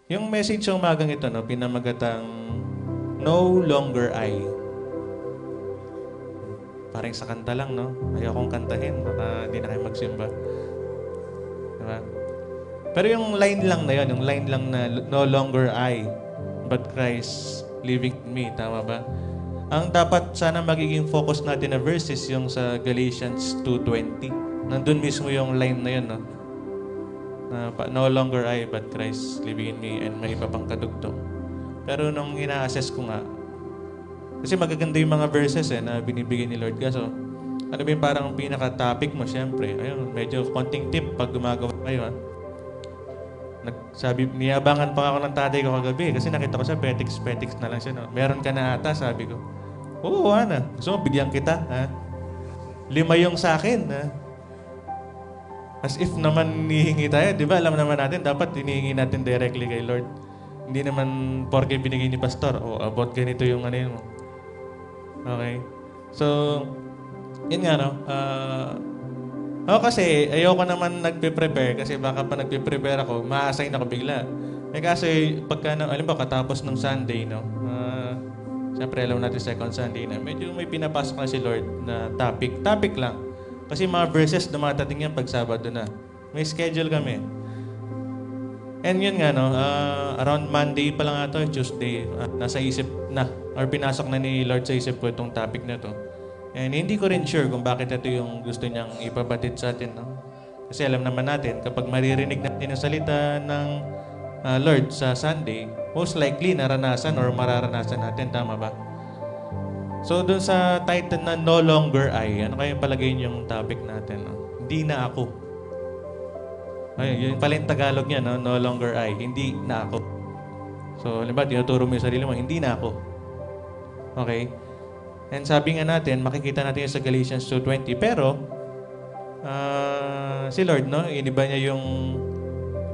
Yung message ng umagang ito, no, pinamagatang No Longer I. Parang sa kanta lang, no? Ayokong kantahin, baka hindi na kayo magsimba. Diba? Pero yung line lang na yun, yung line lang na no longer I, but Christ living in me, tama ba? Ang dapat sana magiging focus natin na verse is yung sa Galatians 2:20. Nandun mismo yung line na yun, no? No longer I, but Christ living in me, and may iba pang kadugtong. Pero nung ina-assess ko nga, kasi magaganda yung mga verses na binibigay ni Lord. Kaso, ano ba yung parang pinaka-topic mo, syempre? Ayun, medyo konting tip pag gumagawa kayo, ha? Niyabangan pa ako ng tatay ko kagabi kasi nakita ko siya, petiks na lang siya. No? Meron ka na ata, sabi ko. Oo, Ana. Gusto mo, bigyan kita, ha? 5 yung sa akin, ha? As if naman hihingi tayo, di ba? Alam naman natin, dapat hinihingi natin directly kay Lord. Hindi naman porke binigay ni Pastor, about ganito yung ano yun mo. Okay? So, yun nga, no? Ako kasi, ayoko naman nagpe-prepare kasi baka pa nagpe-prepare ako, ma-assign ako bigla. Kasi pagka, alam ba, katapos ng Sunday, no? Siyempre, alam natin second Sunday na, medyo may pinapasok na si Lord na topic. Topic lang. Kasi mga verses dumatating yan pag Sabado na. May schedule kami. And yun nga, no, around Monday pa lang ito, Tuesday, nasa isip na, or pinasok na ni Lord sa isip ko itong topic na to. And hindi ko rin sure kung bakit ito yung gusto niyang ipabatid sa atin, no? Kasi alam naman natin, kapag maririnig natin ang salita ng Lord sa Sunday, most likely naranasan or mararanasan natin, tama ba? So, dun sa title na No Longer I, ano kayong palagay niyong topic natin, no? Hindi na ako. Ay, yun pala yung Tagalog niya, no? No longer I. Hindi na ako. So, halimbawa, tinuturo mo yung sarili mo, hindi na ako. Okay? And sabi nga natin, makikita natin yung sa Galatians 2:20. Pero, si Lord, no? Iniba niya yung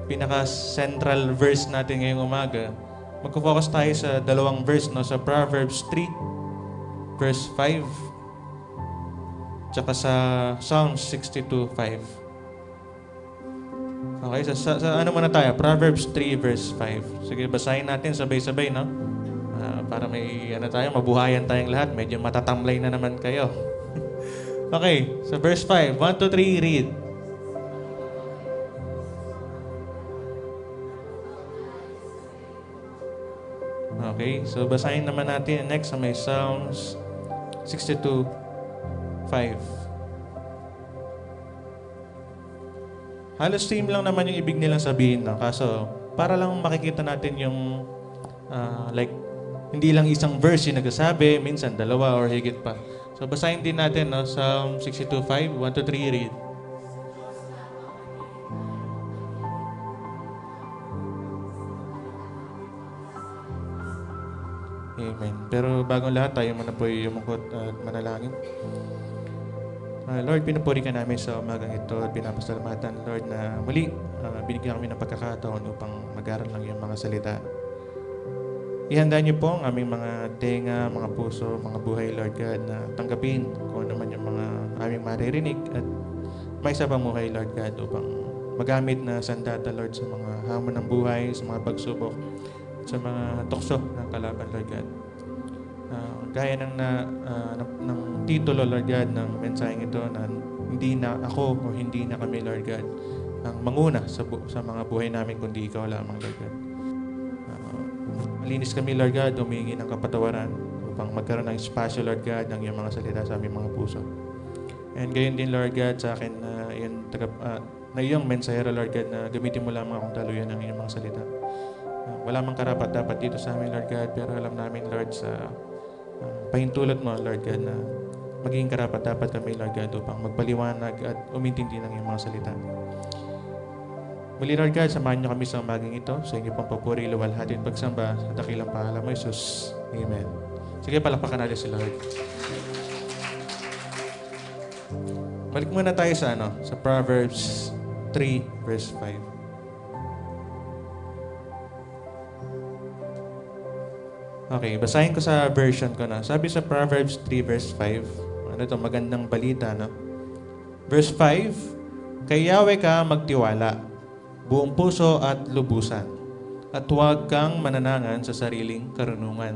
pinaka-central verse natin ngayong umaga. Magpo-focus tayo sa dalawang verse, no? Sa Proverbs 3, verse 5. Tsaka sa Psalms 62:5. Okay, sa ano muna tayo? Proverbs 3 verse 5. Sige, basahin natin sabay-sabay, no? Para may ano tayo, mabuhayan tayong lahat. Medyo matatamlay na naman kayo. Okay, sa verse 5. 1, 2, 3, read. Okay, so basahin naman natin next sa may Psalms 62:5. Halos same lang naman yung ibig nilang sabihin, no? Kaso, para lang makikita natin yung, like, hindi lang isang verse yung nagsasabi, minsan dalawa or higit pa. So, basahin din natin, no? Psalm 62:5, 1 to 3, read. Amen. Pero bagong lahat, tayo muna po yumukot at manalangin. Lord, pinupuri ka namin sa umagang ito at pinapasalamatan, Lord, na muli binigyan kami ng pagkakataon upang mag-aral ng iyong mga salita. Ihanda niyo po ang aming mga tenga, mga puso, mga buhay, Lord God, na tanggapin kung ano man yung mga aming maririnig at may isa pang buhay, Lord God, upang magamit na sandata, Lord, sa mga hamon ng buhay, sa mga pagsubok, sa mga tukso ng kalaban, Lord God. Gaya ng titulo, Lord God, ng mensaheng ito na hindi na ako o hindi na kami, Lord God, ang manguna sa mga buhay namin kundi ikaw lamang, Lord God. Malinis kami, Lord God, humingi ng kapatawaran upang magkaroon ng espasyo, Lord God, ng iyong mga salita sa aming mga puso. And gayon din, Lord God, sa akin na iyong mensahero, Lord God, na gamitin mo lamang akong daluyan ng iyong mga salita. Wala mang karapat dapat dito sa amin, Lord God, pero alam namin, Lord, sa pahintulot mo, Lord God, na magiging karapat dapat kami, Lord God, upang magpaliwanag at umintindi ng iyong mga salita. Muli, Lord God, samahan niyo kami sa umagang ito. Sa inyo pong papuri, luwalhati at pagsamba sa dakilang pangalan mo, Jesus. Amen. Sige, palakpakan natin si Lord. Balik muna tayo sa sa Proverbs 3, verse 5. Okay, basahin ko sa version ko na. Sabi sa Proverbs 3 verse 5, magandang balita, no? Verse 5, kay Yahweh ka magtiwala, buong puso at lubusan, At huwag kang mananangan sa sariling karunungan.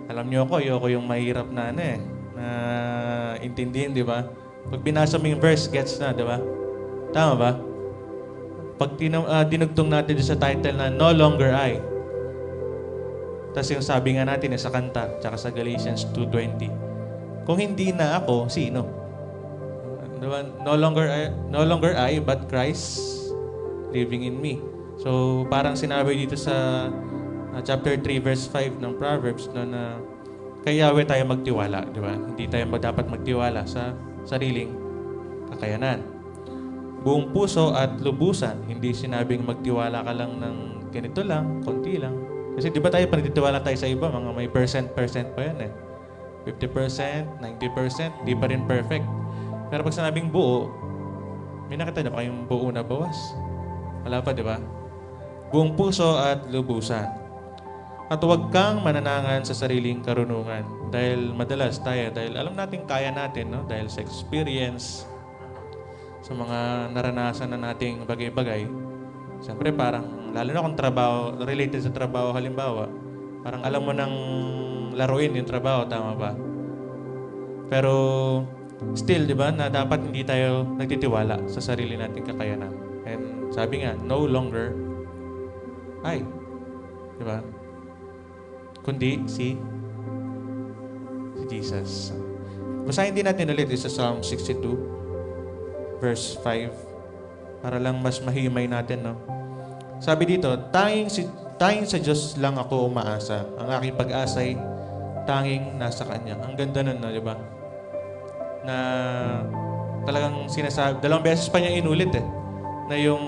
Alam niyo ako, ayoko yung mahirap na na intindihin, di ba? Pag binasa mo yung verse, gets na, di ba? Tama ba? Pag dinugtong natin sa title na No Longer I, tapos yung sabi nga natin sa kanta, tsaka sa Galatians 2:20, kung hindi na ako, sino? Diba? No longer I, but Christ living in me. So, parang sinabi dito sa chapter 3, verse 5 ng Proverbs, na kay Yahweh tayo magtiwala, di ba? Hindi tayo dapat magtiwala sa sariling kakayanan. Buong puso at lubusan, hindi sinabing magtiwala ka lang ng ganito lang, konti lang. Kasi di ba tayo panititiwala tayo sa iba, mga may percent pa yan 50%, 90%, di pa rin perfect. Pero pag sinabing buo, may nakita na ba kayong buo na bawas? Wala pa, di ba? Buong puso at lubusan. At huwag kang mananangan sa sariling karunungan. Dahil madalas tayo, dahil alam natin kaya natin, no? Dahil sa experience, sa mga naranasan na nating bagay-bagay, siyempre parang, lalo na kung trabaho, related sa trabaho halimbawa, parang alam mo nang laruin yung trabaho, tama ba? Pero still, di ba, na dapat hindi tayo nagtitiwala sa sarili nating kakayanan. And sabi nga, no longer I. Di ba? Kundi si Jesus. Basahin din natin ulit sa Psalm 62, verse 5, para lang mas mahimay natin, no? Sabi dito, tanging sa Diyos lang ako umaasa. Ang aking pag-asa'y tanging nasa Kanya. Ang ganda nun, no, di ba? Na talagang sinasabi, dalawang beses pa niya inulit na yung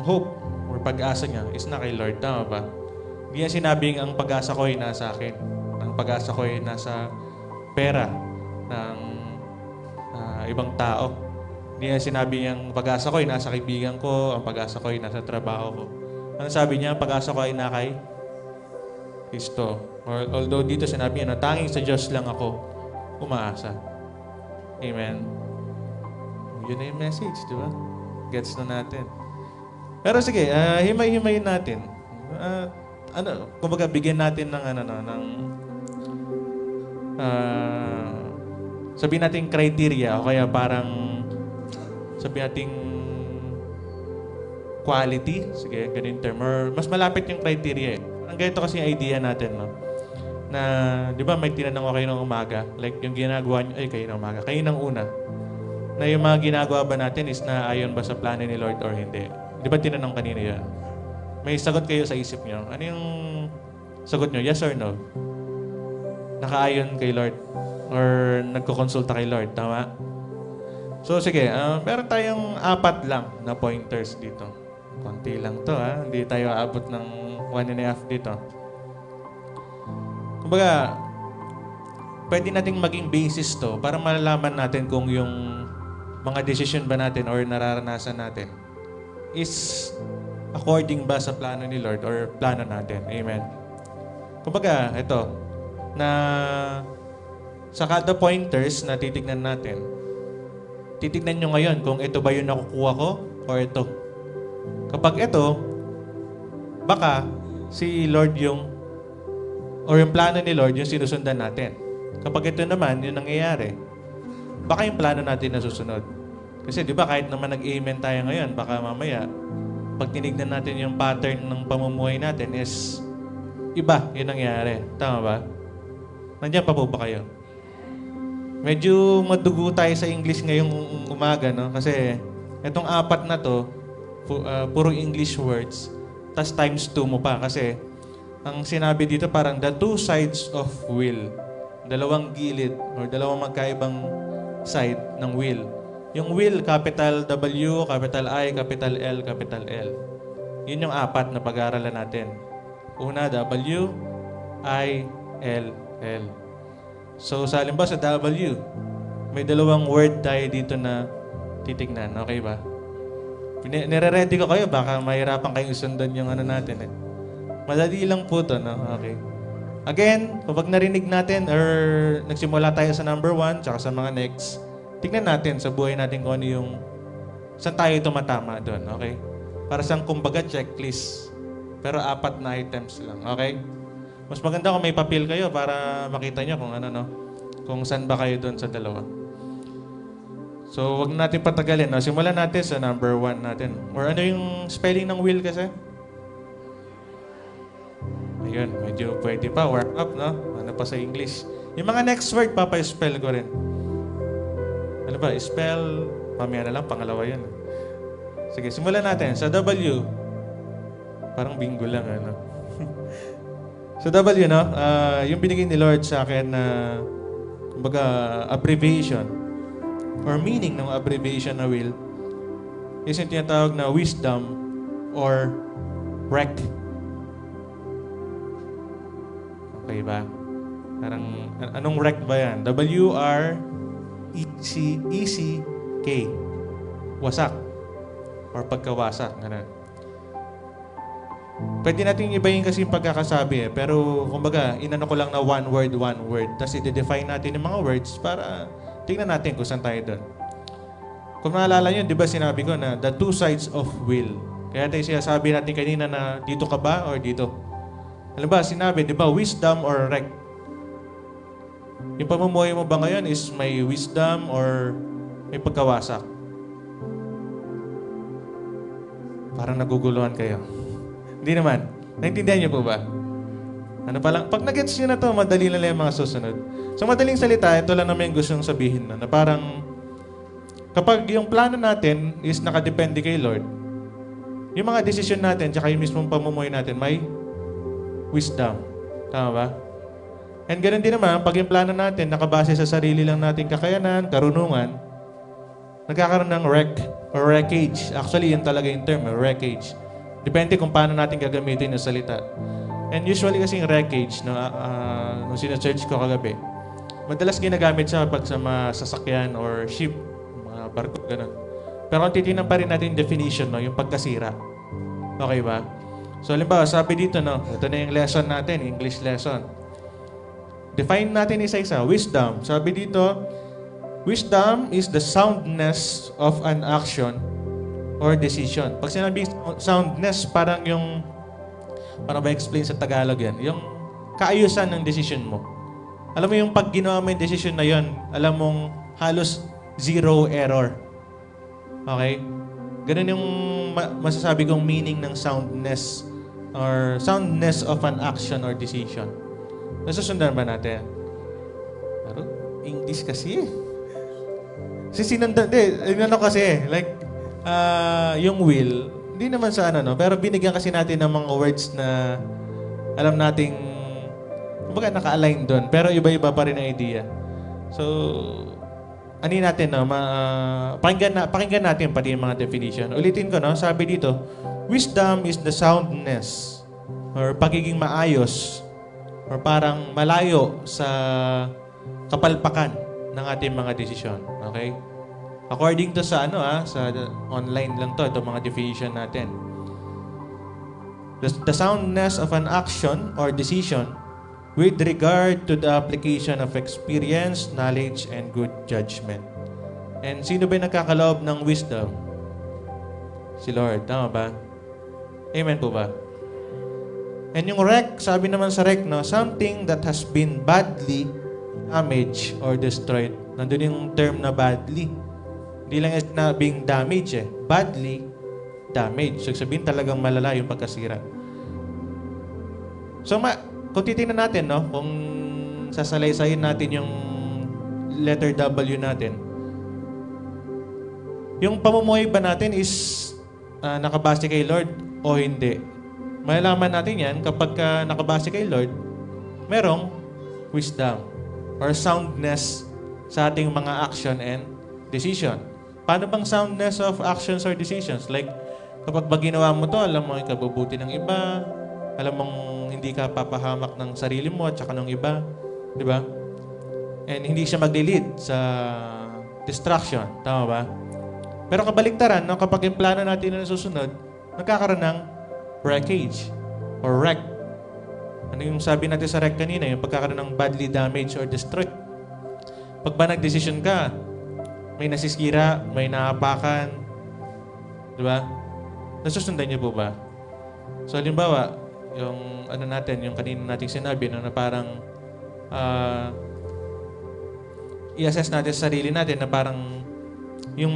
hope or pag-asa niya is na kay Lord. Tama ba? Hindi niya sinabing ang pag-asa ko ay nasa akin. Ang pag-asa ko ay nasa pera ng ibang tao. Hindi niya sinabi ang pag-asa ko ay nasa kaibigan ko, ang pag-asa ko ay nasa trabaho ko. Ano sabi niya? Ang pag-asa ko ay na kay Kristo. Although dito sinabi niya, tanging sa Diyos lang ako umaasa. Amen. Yun na yung message, di ba? Gets na natin. Pero sige, himay-himayin natin. Kumbaga, bigyan natin ng sabihin natin criteria o kaya parang sabihin natin quality. Sige, ganun term. Or mas malapit yung criteria Ang ganito kasi yung idea natin, no? Na, di ba, may tinanong ko kayo ng umaga. Like, yung ginagawa nyo, kayo ng umaga. Kayo ng una. Na yung mga ginagawa ba natin is na ayon ba sa plano ni Lord or hindi? Di ba tinanong kanina yun? May sagot kayo sa isip nyo. Ano yung sagot nyo? Yes or no? Nakaayon kay Lord? Or nagkukonsulta kay Lord? Tama? So, sige. Meron tayong 4 lang na pointers dito. Konti lang to, ha? Hindi tayo aabot ng 1.5 dito. Kumbaga, pwede nating maging basis to para malalaman natin kung yung mga decision ba natin or nararanasan natin is according ba sa plano ni Lord or plano natin. Amen. Kumbaga, ito, na sa kada pointers na titignan natin, titignan nyo ngayon kung ito ba yung nakukuha ko or ito. Kapag ito, baka si Lord yung or yung plano ni Lord yung sinusundan natin. Kapag ito naman, yung nangyayari, baka yung plano natin na susunod. Kasi di ba kahit naman nag-amen tayo ngayon, baka mamaya, pag tinignan natin yung pattern ng pamumuhay natin is iba yung nangyayari. Tama ba? Nandiyan pa po ba kayo? Medyo madugo tayo sa English ngayong umaga, no? Kasi itong 4 na to, puro English words, tas times 2 mo pa. Kasi ang sinabi dito parang the two sides of will. Dalawang gilid or dalawang magkaibang side ng will. Yung will, capital W, capital I, capital L, capital L. Yun yung 4 na pag-aaralan natin. Una, W, I, L, L. So, sa halimbawa sa W, may dalawang word tayo dito na titignan. Okay ba? Nire-ready ko kayo. Baka mahirapan kayong sundan yung natin. Madali lang po to, no? Okay. Again, kapag narinig natin or nagsimula tayo sa number 1 tsaka sa mga next, tignan natin sa buhay natin kung ano yung saan tayo tumatama doon, okay? Para sa kumbaga checklist. Pero 4 na items lang. Okay? Mas maganda kung may papel kayo para makita nyo kung ano, no? Kung saan ba kayo doon sa dalawa. So, wag natin patagalin. No? Simulan natin sa number 1 natin. Or ano yung spelling ng will kasi? Ayun, medyo pwede pa. Work up, no? Ano pa sa English? Yung mga next word, papa-spell ko rin. Ano ba? Spell, mamaya na lang, pangalawa yun. Sige, simulan natin. Sa W, parang bingo lang, ano? Sa W, no? Yung binigay ni Lord sa akin na, kumbaga, abbreviation or meaning ng abbreviation na will is yung tinatawag na wisdom or REC. Okay ba? Parang, anong REC ba yan? W-R-E-C-K. Wasak. Or pagkawasak. Ganun. Pwede natin ibahin kasi yung pagkakasabi pero kumbaga, inano ko lang na one word. Tapos i-define natin yung mga words para tingnan natin kung saan tayo doon. Kung maalala nyo, di ba sinabi ko na the two sides of will. Kaya tayo sinasabi natin kanina na dito ka ba or dito? Alam ba, sinabi, di ba, wisdom or REC? Yung pamumuhay mo ba ngayon is may wisdom or may pagkawasak? Parang naguguluhan kayo. Hindi naman. Naintindihan niyo po ba? Ano pa lang? Pag nag-gets nyo na to, madali na lang yung mga susunod. So madaling salita, ito lang naman yung gustong sabihin na parang kapag yung plano natin is nakadepende kay Lord, yung mga desisyon natin tsaka yung mismong pamumuhay natin may wisdom. Tama ba? And ganun din naman, pag yung plano natin nakabase sa sarili lang nating kakayanan, karunungan, nagkakaroon ng wreck or wreckage. Actually, yun talaga yung term, wreckage. Depende kung paano natin gagamitin yung salita. And usually kasi yung wreckage, nung sina-search ko kagabi, madalas ginagamit siya pag sa mga sasakyan or ship, mga barko, gano'n. Pero kung titignan pa rin natin yung definition, no, yung pagkasira. Okay ba? So, halimbawa, sabi dito, no, ito na yung lesson natin, English lesson. Define natin isa-isa. Wisdom. Sabi dito, wisdom is the soundness of an action or decision. Pag sinabi soundness, parang yung, para ba explain sa Tagalog yan, yung kaayusan ng decision mo. Alam mo yung pag ginawa mo yung decision na yun, alam mong halos zero error. Okay? Ganun yung masasabi kong meaning ng soundness or soundness of an action or decision. Nasusundan ba natin? Pero English kasi. Sinundan, ano kasi, like, yung will, hindi naman sa ano, no? Pero binigyan kasi natin ng mga words na alam nating, kumbaga naka-align doon. Pero iba-iba pa rin ang idea. So, ano natin, no? Pakinggan natin pati yung mga definition. Ulitin ko, no? Sabi dito, wisdom is the soundness or pagiging maayos or parang malayo sa kapalpakan ng ating mga desisyon. Okay? According to sa sa online lang to, itong mga definition natin. The soundness of an action or decision with regard to the application of experience, knowledge, and good judgment. And sino ba yung nagkakaloob ng wisdom? Si Lord. Tama ba? Amen po ba? And yung wreck, sabi naman sa wreck, no, something that has been badly damaged or destroyed. Nandun yung term na badly. Hindi lang na being damaged badly damaged. So, sabihin talagang malala yung pagkasira. So, kung titingnan natin, no, kung sasalay-sayin natin yung letter W natin, yung pamumuhay ba natin is nakabase kay Lord o hindi? Malalaman natin yan kapag nakabase kay Lord, merong wisdom or soundness sa ating mga action and decision. Paano bang soundness of actions or decisions? Like, kapag ba ginawa mo to, alam mo yung kabubuti ng iba, alam mong hindi ka papahamak ng sarili mo at saka ng iba. Di ba? And hindi siya mag-lead sa distraction. Tama ba? Pero kabaliktaran, no, kapag yung plano natin na susunod, nagkakaroon ng wreckage or wreck. Ano yung sabi natin sa wreck kanina? Yung pagkakaroon ng badly damaged or destroyed. Pag ba nag-decision ka, may nasisira, may naapakan. Di ba? Nasusundan niyo po ba? So, halimbawa, yung ano natin, yung kanina nating sinabi, no, na parang i-assess natin sa sarili natin na parang yung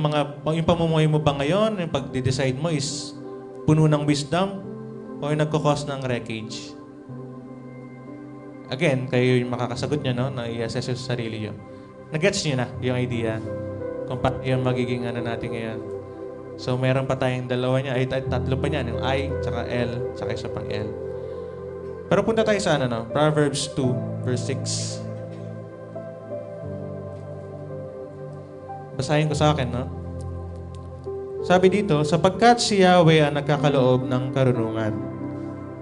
pamumuhay mo ba ngayon, yung pag-decide mo is puno ng wisdom o yung nagkakos ng wreckage? Again, kayo yung makakasagot niya, no, na i-assess yung sarili nyo. Nag-gets nyo na yung idea kung paano yung magiging ano natin ngayon. So, meron pa tayong dalawa niya, ay tatlo pa niyan, yung I, tsaka L, tsaka isa pang L. Pero punta tayo sa ano, no? Proverbs 2, verse 6. Basahin ko sa akin, no? Sabi dito, sapagkat si Yahweh ang nagkakaloob ng karunungan.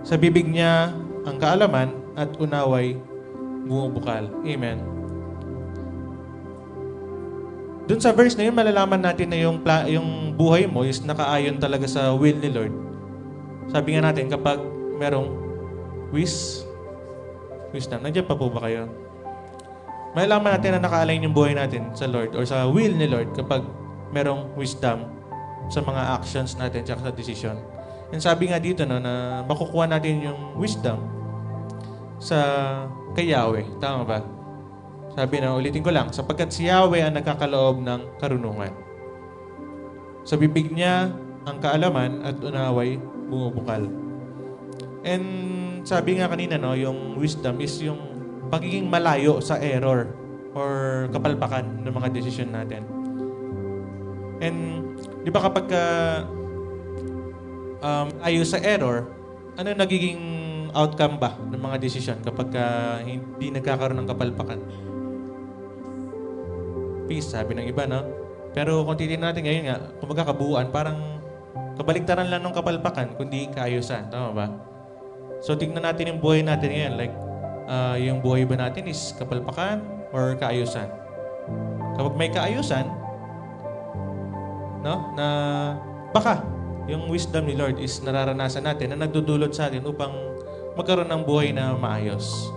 Sa bibig niya ang kaalaman at unaway bumubukal. Amen. Doon sa verse na yun, malalaman natin na yung buhay mo is nakaayon talaga sa will ni Lord. Sabi nga natin, kapag merong wisdom, nandiyan pa po ba kayo? Malalaman natin na naka-align yung buhay natin sa Lord or sa will ni Lord kapag merong wisdom sa mga actions natin at sa decision. And sabi nga dito, no, na makukuha natin yung wisdom sa kay Yahweh. Tama ba? Sabi na, ulitin ko lang, sapagkat si Yahweh ang nagkakaloob ng karunungan. Sa bibig niya ang kaalaman at unaway bumubukal. And sabi nga kanina, no, yung wisdom is yung pagiging malayo sa error or kapalpakan ng mga desisyon natin. And di ba kapag ayos sa error, ano nagiging outcome ba ng mga desisyon kapag hindi nagkakaroon ng kapalpakan? Peace, sabi ng iba, no? Pero kung titignan natin ngayon nga, kung magkakabuuan, parang kabaligtaran lang ng kapalpakan, kundi kaayusan. Tama ba? So, tignan natin yung buhay natin ngayon. Like, yung buhay ba natin is kapalpakan or kaayusan? Kapag may kaayusan, no, na baka yung wisdom ni Lord is nararanasan natin na nagdudulot sa atin upang magkaroon ng buhay na maayos.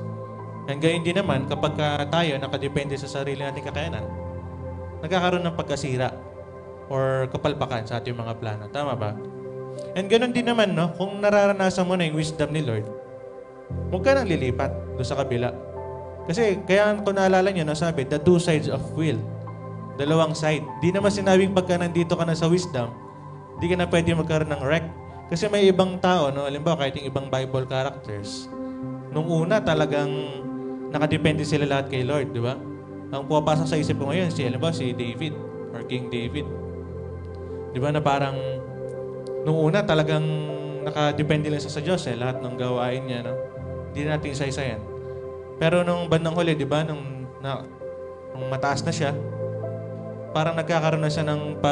And gayon din naman, kapag tayo nakadepende sa sarili nating kakayanan, nagkakaroon ng pagkasira or kapalpakan sa ating mga plano. Tama ba? And ganoon din naman, no, kung nararanasan mo na yung wisdom ni Lord, huwag ka nang lilipat doon sa kabila. Kasi, kaya kung naalala nyo, nasabi, the two sides of will. Dalawang side. Di naman sinabing pagka nandito ka na sa wisdom, di ka na pwede magkaroon ng wreck. Kasi may ibang tao, no, alimbawa, kahit yung ibang Bible characters, nung una talagang nakadepende sila lahat kay Lord, di ba? Ang pumapasok sa isip ko ngayon, alimbawa, si David or King David. Di ba na parang nung una talagang nakadepende lang sa Diyos, lahat ng gawain niya, no? Hindi natin isa-isayan. Pero nung bandang huli, di ba, nung mataas na siya, parang nagkakaroon na siya ng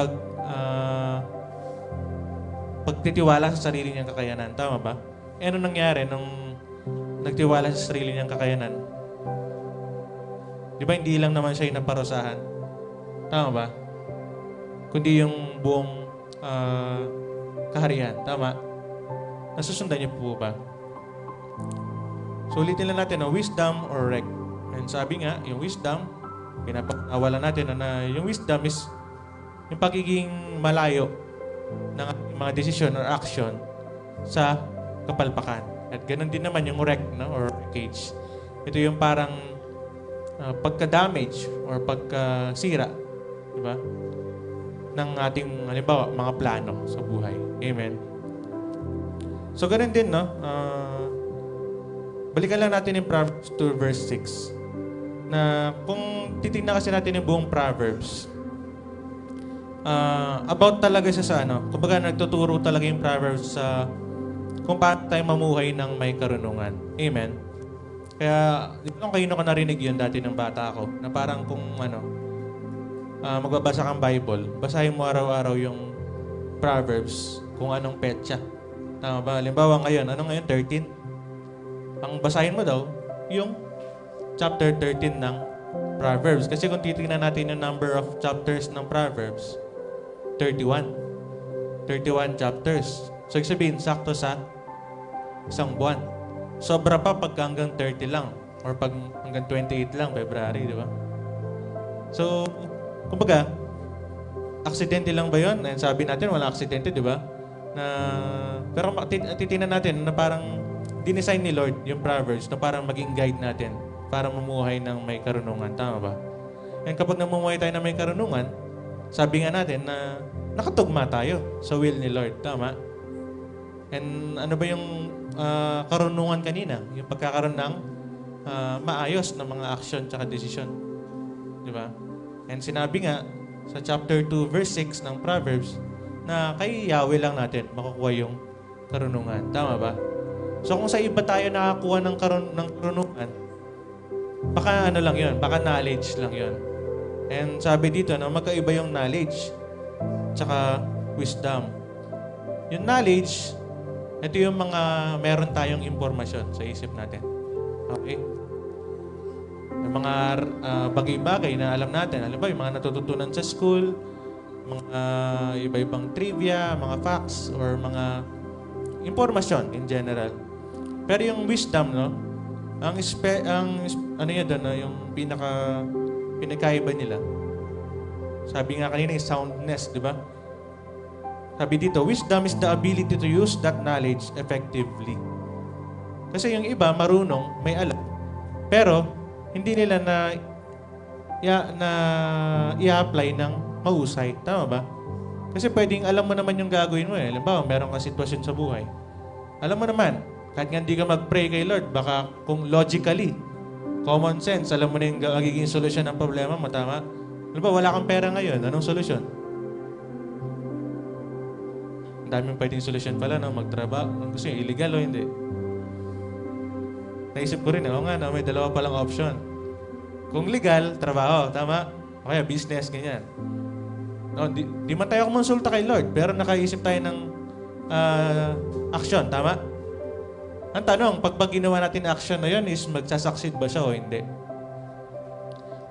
pagtitiwala sa sarili niyang kakayanan. Tama ba? Eh, ano nangyari nung nagtiwala sa sarili niyang kakayanan? Di ba, hindi lang naman siya yung naparusahan? Tama ba? Kundi yung buong kaharian. Tama? Nasusundan niyo po ba? So, ulitin lang natin, wisdom or wreck. And sabi nga, yung wisdom, pinapakawalan natin na yung wisdom is yung pagiging malayo ng mga desisyon or action sa kapalpakan. At ganoon din naman yung wreck, no, or wreckage. Ito yung parang pagka-damage or pagkasira, di ba, ng ating, halimbawa, mga plano sa buhay. Amen. So, ganoon din, no? Balikan lang natin yung Proverbs 2 verse 6. Na kung titignan kasi natin yung buong Proverbs, about talaga siya sa kumbaga nagtuturo talaga yung Proverbs sa kung paano tayo mamuhay ng may karunungan. Amen? Kaya, di ba kayo na narinig yun dati ng bata ako, na parang kung magbabasa kang Bible, basahin mo araw-araw yung Proverbs kung anong petsa. Tama ba? Halimbawa ngayon, ano ngayon? 13? Ang basahin mo daw, yung chapter 13 ng Proverbs. Kasi kung titignan natin yung number of chapters ng Proverbs, 31. 31 chapters. So, ibig sabihin, sakto sa isang buwan. Sobra pa pag hanggang 30 lang. Or pag hanggang 28 lang, February, di ba? So, kumbaga, aksidente lang ba yun? And sabi natin, walang aksidente, di ba? Na Pero titingnan natin na parang dinesign ni Lord yung Proverbs na parang maging guide natin para mamuhay ng may karunungan. Tama ba? And kapag namumuhay tayo ng may karunungan, sabi nga natin na nakatugma tayo sa will ni Lord. Tama? And ano ba yung karunungan kanina? Yung pagkakaroon ng maayos na mga action tsaka desisyon. Di ba? And sinabi nga sa chapter 2 verse 6 ng Proverbs na kay Yahweh lang natin makukuha yung karunungan. Tama ba? So kung sa iba tayo nakakuha ng karunungan, baka ano lang yun, baka knowledge lang yun. And sabi dito na magkaiba yung knowledge tsaka wisdom. Yung knowledge, ito yung mga meron tayong impormasyon sa isip natin. Okay? Yung mga bagay-bagay na alam natin. Alam ba, yung mga natututunan sa school, mga iba-ibang trivia, mga facts, or mga impormasyon in general. Pero yung wisdom, no? Ano yun doon, no? Yung pinakaiba nila. Sabi nga kanina, yung soundness, di ba? Sabi dito, wisdom is the ability to use that knowledge effectively. Kasi yung iba, marunong, may alam. Pero, hindi nila i-apply ng mahusay. Tama ba? Kasi pwedeng alam mo naman yung gagawin mo eh. Halimbawa, meron kang sitwasyon sa buhay. Alam mo naman, kahit nga hindi ka mag-pray kay Lord, baka kung logically, common sense, alam mo na yung magiging solusyon ng problema mo, tama? Halimbawa, wala kang pera ngayon. Anong solusyon? Ang daming pwedeng solusyon pala, no? Magtrabaho. Ang gusto nyo, illegal o hindi? Naisip ko rin, nga, no? May dalawa palang option. Kung legal, trabaho, tama? O kaya business, ganyan. No, di man tayo kumonsulta kay Lord, pero nakaisip tayo ng action, tama? Ang tanong, pag ginawa natin action na yun, is magsasucceed ba siya o hindi?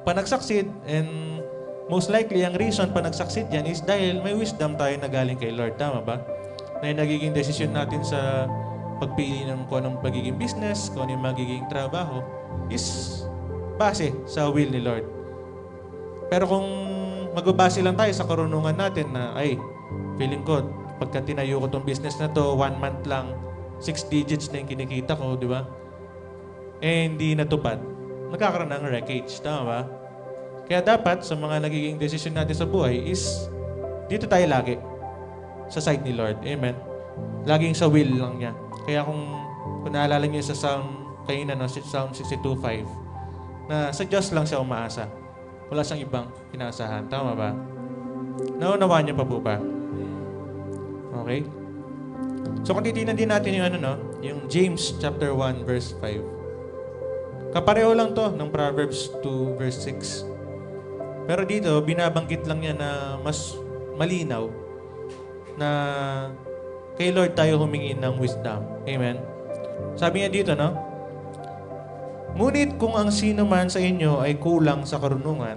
Pag nag-succeed, and most likely, ang reason pa nag-succeed yan is dahil may wisdom tayo na galing kay Lord, tama ba? Na yung nagiging desisyon natin sa pagpili ng kung anong magiging business, kung anong magiging trabaho, is base sa will ni Lord. Pero kung magbabase lang tayo sa karunungan natin na, ay, feeling ko, pagka tinayo ko tong business na to, 1 month lang, 6 digits na yung kinikita ko, di ba? Eh, hindi natupad. Nagkakaroon ng wreckage, tama ba? Kaya dapat, sa mga nagiging desisyon natin sa buhay, is dito tayo lagi. Sa side ni Lord. Amen? Laging sa will lang niya. Kaya kung naalala niyo sa Psalm 62:5, na sa Diyos lang siya umaasa. Wala siyang ibang inaasahan. Tama ba? Naunawaan niyo pa po ba? Okay? So kung titignan din natin yung yung James chapter 1 verse 5. Kapareho lang to ng Proverbs 2 verse 6. Pero dito, binabanggit lang niya na mas malinaw na kay Lord tayo humingi ng wisdom. Amen? Sabi niya dito, no? Ngunit kung ang sino man sa inyo ay kulang sa karunungan,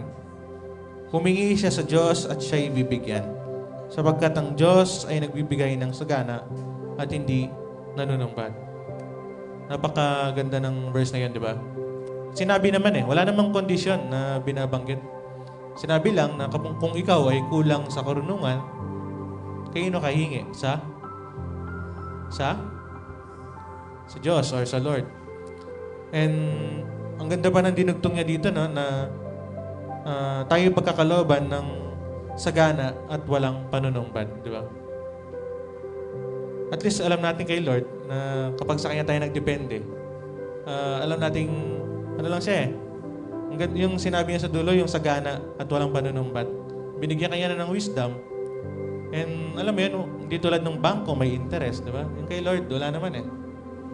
humingi siya sa Diyos at siya'y bibigyan. Sapagkat ang Diyos ay nagbibigay ng sagana at hindi nanunumbat. Napakaganda ng verse na yun, di ba? Sinabi naman wala namang kondisyon na binabanggit. Sinabi lang na kung ikaw ay kulang sa karunungan, kayo ka hingi sa Diyos or sa Lord. And ang ganda pa ng dinugtong niya dito, no, na tayo pagkakalooban ng sagana at walang panunumbat, di ba? At least alam natin kay Lord na kapag sa Kanya tayo nagdepende, alam nating lang siya yung sinabi niya sa dulo, yung sagana at walang panunumbat. Binigyan kanya na ng wisdom. And alam mo yun, hindi tulad ng bangko, may interest, di ba? Yung kay Lord, wala naman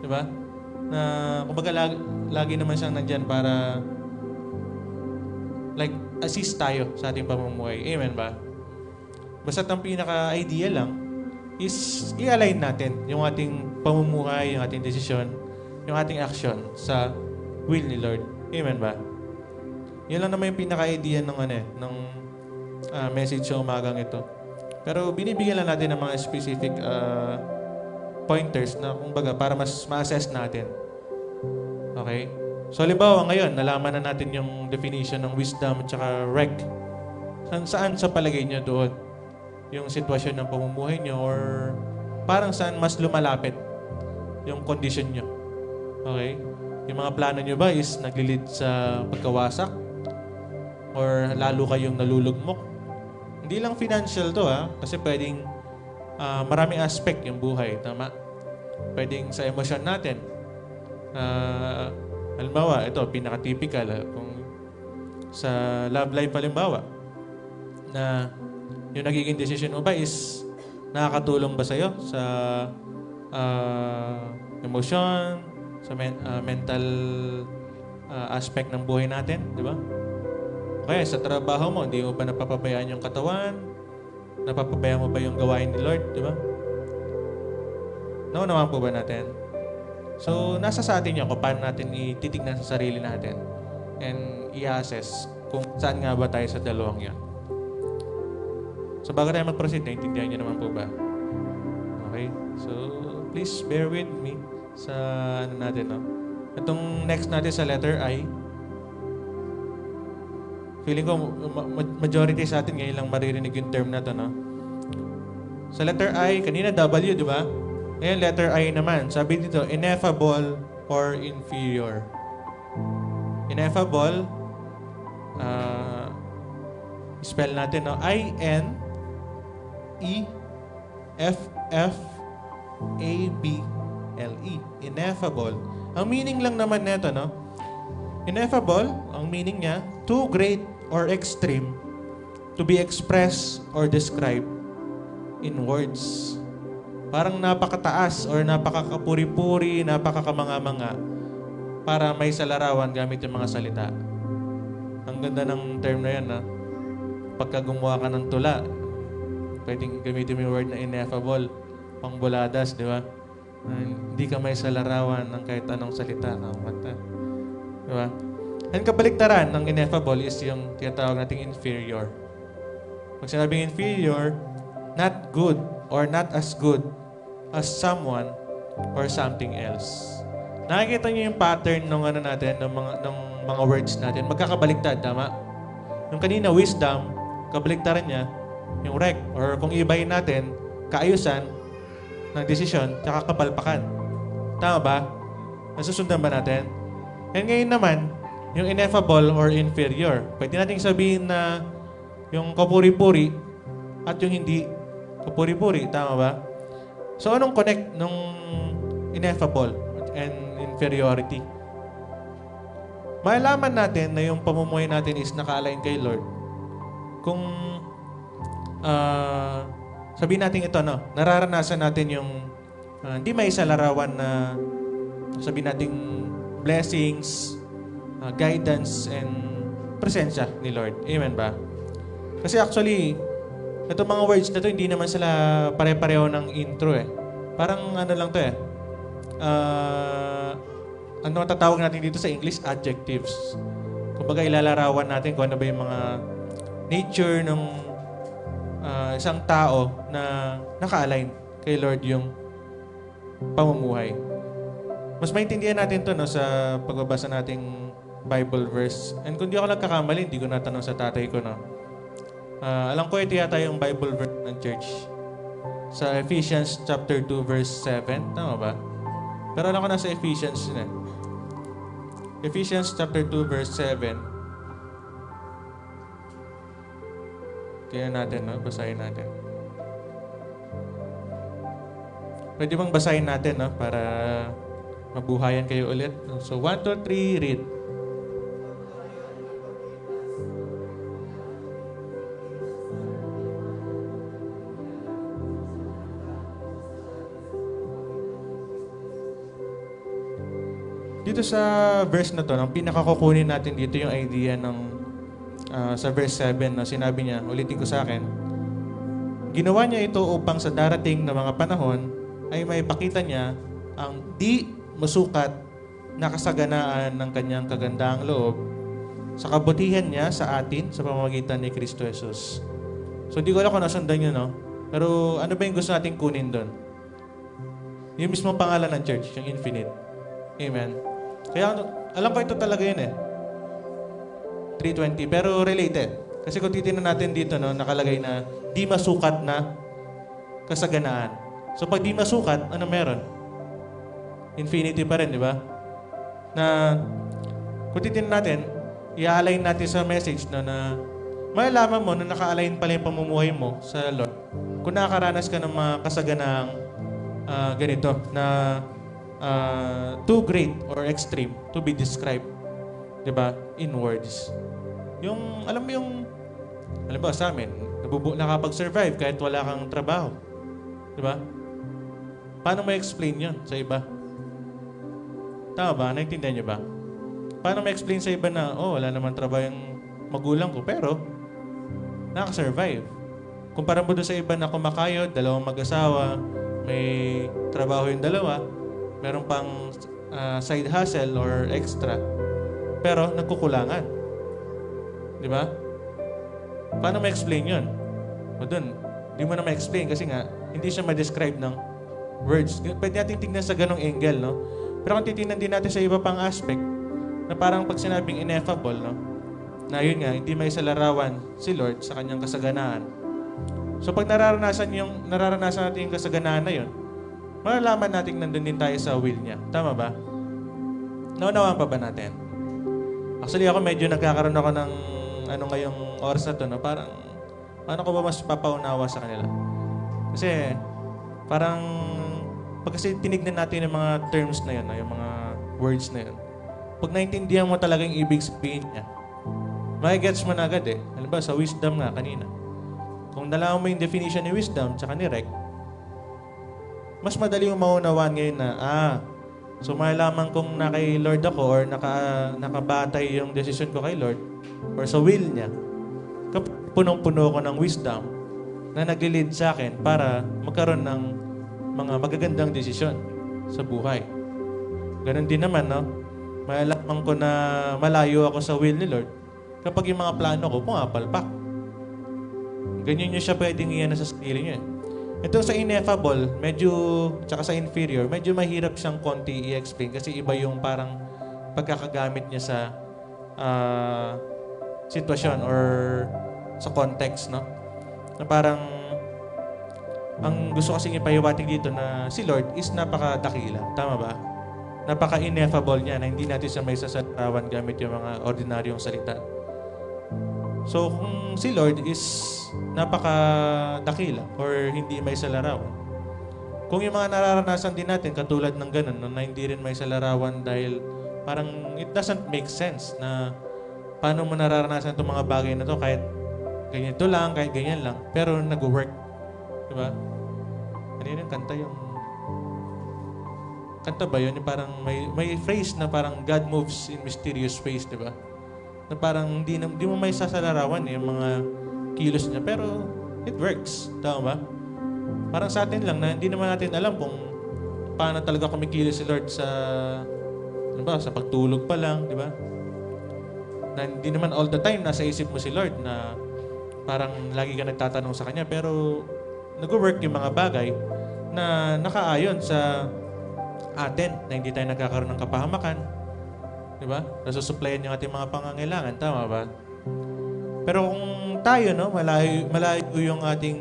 di ba? Na kumbaga lagi naman siyang nandyan para like assist tayo sa ating pamumuhay. Amen ba? Basta't ang pinaka-idea lang is i-align natin yung ating pamumuhay, yung ating desisyon, yung ating action sa will ni Lord. Amen ba? Yan lang naman yung pinaka-idea ng message sa umagang ito. Pero binibigyan lang natin ng mga specific pointers na kumbaga para mas ma-assess natin. Okay? So, halimbawa ngayon, nalaman na natin yung definition ng wisdom at saka rec. Saan sa palagay niyo doon? Yung sitwasyon ng pamumuhay niyo or parang saan mas lumalapit yung condition nyo. Okay? Yung mga plano nyo ba is naglilid sa pagkawasak? Or lalo kayong nalulugmok? Hindi lang financial to kasi pwedeng maraming aspect yung buhay. Tama? Pwedeng sa emosyon natin. Halimbawa, ito, pinaka-typical. Kung sa love life, halimbawa, na yung nagiging decision mo ba is nakakatulong ba sa'yo sa emosyon, sa mental aspect ng buhay natin, di ba? Kaya sa trabaho mo, hindi mo ba napapabayaan yung katawan? Napapabayaan mo ba yung gawain ni Lord, di ba? Naman po ba natin? So, nasa sa atin yun kung paano natin ititignan sa sarili natin and i-assess kung saan nga ba tayo sa dalawang yan. So, bago tayo mag-proceed, naintindihan niyo naman po ba? Okay? So, please bear with me sa ano natin, no? Itong next natin sa letter I, feeling ko majority sa atin ngayon lang maririnig yung term na to, no? Sa letter I, kanina W, di ba? Ngayon, letter I naman. Sabi dito, ineffable or inferior. Ineffable, spell natin, no? I-N-E-F-F-A-B-L-E. Ineffable. Ang meaning lang naman nito, no? Ineffable, ang meaning niya, too great or extreme to be expressed or described in words. Parang napakataas or napakakapuri-puri, napakakamanga-manga para may salarawan gamit yung mga salita. Ang ganda ng term na yan, pagka gumawa ka ng tula, pwedeng gamitin mo yung word na ineffable, pangbuladas, di ba? Hindi ka may salarawan ng kahit anong salita ng mata. Di ba? And kabaliktaran ng ineffable is yung tinatawag nating inferior. Pag sinabing inferior, not good or not as good as someone or something else. Nakikita niyo yung pattern ng ano natin, ng mga words natin. Magkakabaliktad, tama? Yung kanina, wisdom, kabaliktaran niya, yung wreck. Or kung ibahin natin, kaayusan ng desisyon, tsaka kapalpakan. Tama ba? Nasusundan ba natin? And ngayon naman, yung ineffable or inferior. Pwede nating sabihin na yung kapuri-puri at yung hindi kapuri-puri. Tama ba? So, anong connect nung ineffable and inferiority? Malalaman natin na yung pamumuhay natin is naka-align kay Lord. Kung sabihin natin ito, no? Nararanasan natin yung hindi may isalarawan na sabihin nating blessings, guidance, and presensya ni Lord. Amen ba? Kasi actually, itong mga words na to, hindi naman sila pare-pareho ng intro Parang ano lang to ano matatawag natin dito sa English? Adjectives. Kumbaga ilalarawan natin kung ano ba yung mga nature ng isang tao na naka-align kay Lord yung pamumuhay. Mas maintindihan natin to sa pagbabasa nating Bible verse. And kung di ako nagkakamali, hindi ko natanong sa tatay ko, alam ko ito yata yung Bible verse ng church. Sa Ephesians chapter 2 verse 7. Tama ba? Pero alam ko na sa Ephesians yun Ephesians chapter 2 verse 7. Tingnan natin, basahin natin. Pwede bang basahin natin, para mabuhayan kayo ulit? So, 1, 2, 3, read. Dito sa verse na to, ang pinakakukunin natin dito yung idea ng sa verse 7 na sinabi niya, ulitin ko sa akin, ginawa niya ito upang sa darating na mga panahon ay maipakita niya ang di masukat na kasaganaan ng kanyang kagandahang loob sa kabutihan niya sa atin sa pamamagitan ni Kristo Jesus. So, di ko alam kung nasundan nyo, pero ano ba yung gusto natin kunin doon? Yung mismong pangalan ng church, yung infinite. Amen. Kaya alam ko ito talaga yun 3:20, pero related. Kasi kung titignan natin dito, nakalagay na di masukat na kasaganaan. So pag di masukat, ano meron? Infinity pa rin, di ba? Na kung titignan natin, i-align natin sa message na malalaman mo na naka-align pala yung pamumuhay mo sa Lord. Kung nakakaranas ka ng mga kasaganaang ganito na too great or extreme to be described, di ba, in words. Yung, alam mo yung, alam ba sa amin, nakapag-survive kahit wala kang trabaho. Di ba? Paano mo explain yun sa iba? Tama ba? Naintindihan niyo ba? Paano mo explain sa iba na, wala naman trabaho yung magulang ko, pero nakasurvive. Kumpara mo doon sa iba na kumakayod, dalawang mag-asawa, may trabaho yung dalawa, meron pang side hustle or extra, pero nagkukulangan. Di ba? Paano ma-explain yun? O dun, di mo na ma-explain kasi nga, hindi siya ma-describe ng words. Pwede natin tignan sa ganong angle, no? Pero kung titignan din natin sa iba pang aspect, na parang pag sinabing ineffable, no? Na yun nga, hindi may salarawan si Lord sa kanyang kasaganaan. So pag nararanasan natin yung kasaganaan na yun, malalaman natin nandun din tayo sa will niya. Tama ba? Naunawaan pa ba natin? Actually ako medyo nagkakaroon ako ng ngayong oras na to, no? Parang, paano ko ba mas papaunawa sa kanila? Kasi, parang, pag kasi tinignan natin yung mga terms na yun, yung mga words na yun, pag naintindihan mo talaga yung ibig sabihin niya, makigets mo na agad eh. Alam ba, sa wisdom nga kanina. Kung nalaman mo yung definition ni wisdom tsaka ni Rec, mas madali yung maunawaan ngayon na, so malalaman kung na kay Lord ako or nakabatay yung decision ko kay Lord or sa will niya, punong-puno ko ng wisdom na nag-lead sa akin para magkaroon ng mga magagandang desisyon sa buhay. Ganon din naman, no? Malalaman ko na malayo ako sa will ni Lord kapag yung mga plano ko pumapalpak. Ganyan nyo siya pwedeng iyan sa sarili niya. Ito sa ineffable, tsaka sa inferior, medyo mahirap siyang konti i-explain kasi iba yung parang pagkakagamit niya sa sitwasyon or sa context, no? Na parang ang gusto kasing ipahiwatig dito na si Lord is napakadakila. Tama ba? Napaka-ineffable niya na hindi natin siya may sasarawan gamit yung mga ordinaryong salita. So, kung si Lord is napakadakila or hindi may salarawan, kung yung mga nararanasan din natin katulad ng ganun, no, na hindi rin may salarawan dahil parang it doesn't make sense na paano mo nararanasan itong mga bagay na to kahit ganito lang, kahit ganyan lang, pero nag-work. Diba? Ano yun yung kanta yung... Kanta ba yun? Yung parang may phrase na parang God moves in mysterious ways, diba? Na parang hindi mo may sasalarawan yung mga kilos niya, pero it works. Tama ba? Parang sa atin lang na hindi naman natin alam kung paano talaga kumikilos si Lord sa sa pagtulog pa lang, di ba? Na hindi naman all the time nasa isip mo si Lord na parang lagi ka nagtatanong sa Kanya, pero nag-work yung mga bagay na nakaayon sa atin, na hindi tayo nagkakaroon ng kapahamakan. Di ba? Nasusuplayan yung ating mga pangangailangan. Tama ba? Pero kung tayo, no, malayo yung ating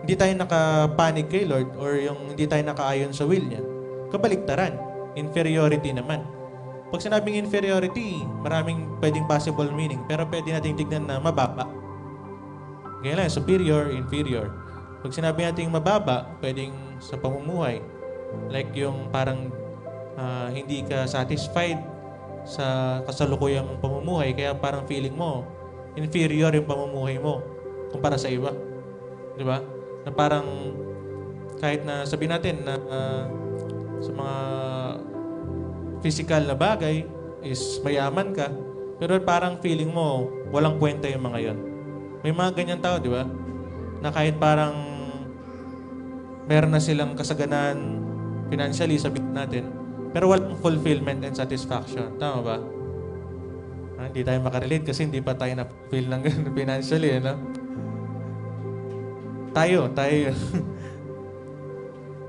hindi tayo nakapanig kay Lord or yung hindi tayo nakaayon sa will niya, kabaliktaran. Inferiority naman. Pag sinabing inferiority, maraming pwedeng possible meaning, pero pwede nating tignan na mababa. Ganyan lang, superior, inferior. Pag sinabi natin mababa, pwedeng sa pamumuhay. Like yung parang hindi ka satisfied sa kasalukuyang pamumuhay, kaya parang feeling mo, inferior yung pamumuhay mo kumpara sa iba. Di ba? Na parang, kahit na sabihin natin na sa mga physical na bagay is mayaman ka, pero parang feeling mo, walang kwenta yung mga yon. May mga ganyan tao, di ba? Na kahit parang meron na silang kasaganan financially, sabihin natin, pero walang fulfillment and satisfaction. Tama ba? Hindi tayo makarelate kasi hindi pa tayo na-fulfill ng financially, no? Tayo.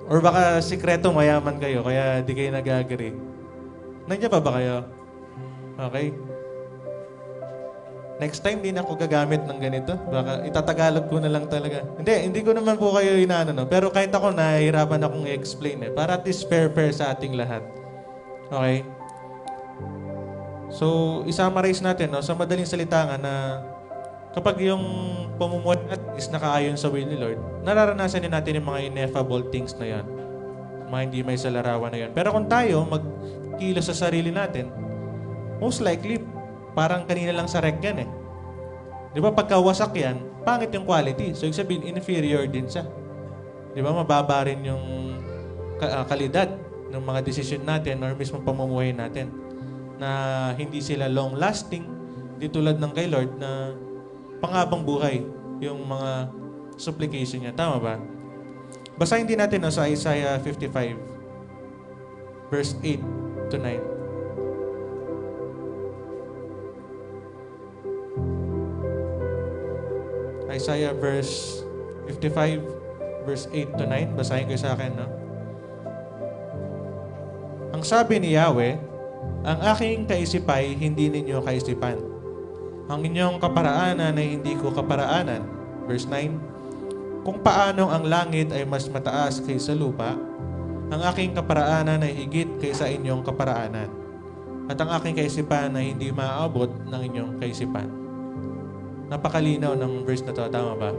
Or baka sikreto mayaman kayo, kaya di kayo nag-agree. Nandiyan pa ba kayo? Okay? Next time, di na ako gagamit ng ganito. Baka itatagalog ko na lang talaga. Hindi ko naman po kayo inaano, no? Pero kahit ako, nahihirapan akong i-explain eh. Para at least fair sa ating lahat. Okay? So, i-summarize natin, no? Sa madaling salita nga na kapag yung pamumuhay natin is nakaayon sa will ni Lord, nararanasan din natin yung mga ineffable things na yan. Mga hindi may salarawan na yan. Pero kung tayo magkilos sa sarili natin, most likely, parang kanina lang sa rec yan eh. Di ba pagka wasak yan, pangit yung quality. So, ibig sabihin, inferior din siya. Di ba mababa rin yung kalidad ng mga decision natin or mismo pamumuhay natin na hindi sila long-lasting, di tulad ng kay Lord na panghabang buhay yung mga supplication niya. Tama ba? Basahin din natin sa Isaiah 55, verse 8 to 9. Isaiah verse 55, verse 8 to 9. Basahin ko sa akin, no? Ang sabi ni Yahweh, ang aking kaisipay, hindi ninyo kaisipan. Ang inyong kaparaanan ay hindi ko kaparaanan. Verse 9, kung paanong ang langit ay mas mataas kaysa lupa, ang aking kaparaanan ay higit kaysa inyong kaparaanan. At ang aking kaisipan ay hindi maaabot ng inyong kaisipan. Napakalinaw ng verse na to, tama ba?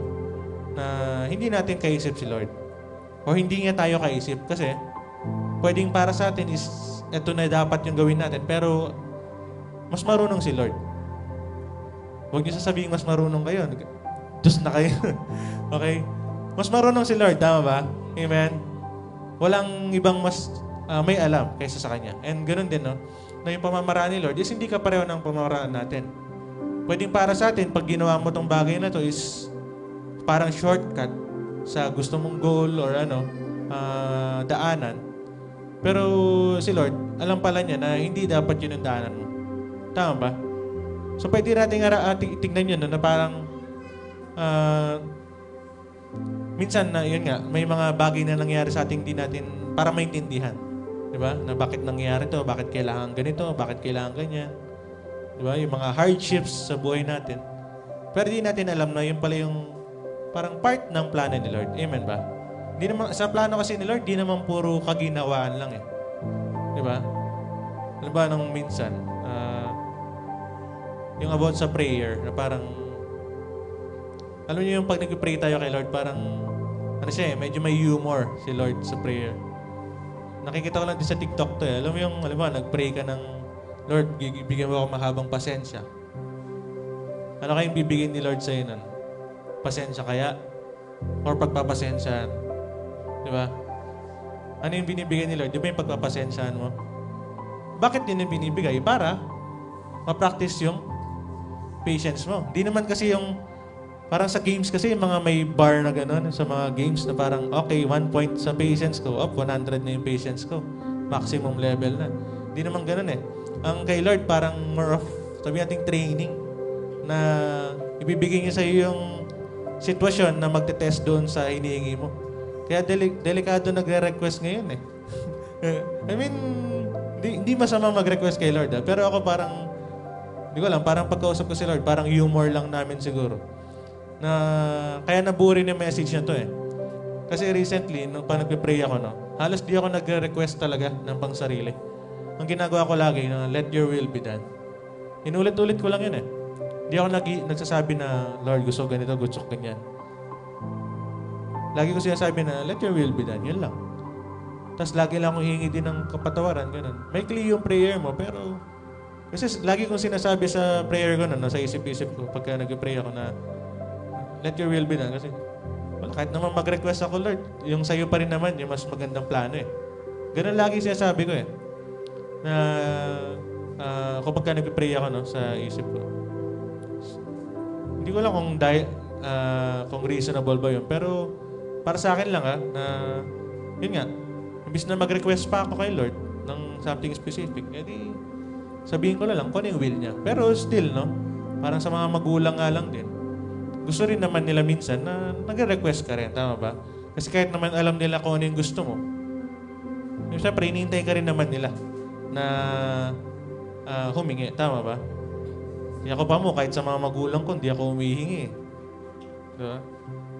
Na hindi natin kaisip si Lord. O hindi niya tayo kaisip. Kasi, pwedeng para sa atin is, eto na dapat yung gawin natin. Pero, mas marunong si Lord. Huwag niyo sasabihin mas marunong kayo. Diyos na kayo. Okay? Mas marunong si Lord, tama ba? Amen? Walang ibang mas may alam kaysa sa Kanya. And ganun din, no? Na yung pamamaraan ni Lord is hindi ka pareho ng pamamaraan natin. Pwedeng para sa atin, pag ginawa mo tong bagay na to is parang shortcut sa gusto mong goal or daanan. Pero si Lord, alam pala niya na hindi dapat yun ang daanan mo. Tama ba? So pwede natin tignan yun na parang minsan na yun nga, may mga bagay na nangyari sa ating hindi natin para maintindihan. Diba? Na bakit nangyari to, bakit kailangan ganito, bakit kailangan ganyan. Diba? Yung mga hardships sa buhay natin. Pero di natin alam na yun pala yung parang part ng plano ni Lord. Amen ba? Di naman, sa plano kasi ni Lord, di naman puro kaginawaan lang eh. Diba? Alam ba nung minsan, yung about sa prayer, na parang, alam niyo yung pag nag-pray tayo kay Lord, parang, medyo may humor si Lord sa prayer. Nakikita ko lang din sa TikTok to eh. Alam mo yung, nag-pray ka ng, Lord, bigyan mo ako mahabang pasensya. Ano kayong bibigyan ni Lord sa'yo nun? Pasensya kaya? Or pagpapasensyahan? Di ba? Ano yung binibigay ni Lord? Di ba yung pagpapasensyahan mo? Bakit yun yung binibigay? Para ma-practice yung patience mo. Di naman kasi yung, parang sa games kasi, yung mga may bar na gano'n, sa mga games na parang, okay, 1 point sa patience ko, 100 na yung patience ko. Maximum level na. Di naman gano'n eh. Ang kay Lord, parang more of, sabi nating training, na ibibigay niya sa iyo yung sitwasyon na magte-test doon sa hinihingi mo. Kaya delikado nagre-request ngayon eh. I mean, hindi masama mag-request kay Lord. Pero ako parang, hindi ko alam, parang pagkausap ko si Lord, parang humor lang namin siguro. Na, kaya naburin yung message na to eh. Kasi recently, nung pa nagpe-pray ako, halos di ako nagre-request talaga ng pang sarili. Ang ginagawa ko lagi, let your will be done. Inulit-ulit ko lang yun eh. Di ako nagsasabi na, Lord, gusto ganito, gusto ganyan. Lagi ko sinasabi na, let your will be done. Yun lang. Tapos lagi lang akong hihingi din ng kapatawaran. Ganun. May clear yung prayer mo, pero kasi lagi kong sinasabi sa prayer ko sa isip-isip ko, pagka nag-pray ako na, let your will be done. Kasi, kahit naman mag-request ako, Lord, yung sa'yo pa rin naman, yung mas magandang plano eh. Ganun lagi sinasabi ko eh. Na kapag ka nag-pray ako sa isip ko. Hindi ko lang kung reasonable ba yun. Pero para sa akin lang na yun nga, imbis na mag-request pa ako kay Lord ng something specific, edi sabihin ko na lang kung ano yung will niya. Pero still, parang sa mga magulang nga lang din, gusto rin naman nila minsan na nag-request ka rin. Tama ba? Kasi kahit naman alam nila kung ano yung gusto mo, siyempre, hinihintay ka rin naman nila na humingi. Tama ba? Hindi ako pa mo, kahit sa mga magulang ko, hindi ako humihingi. Diba?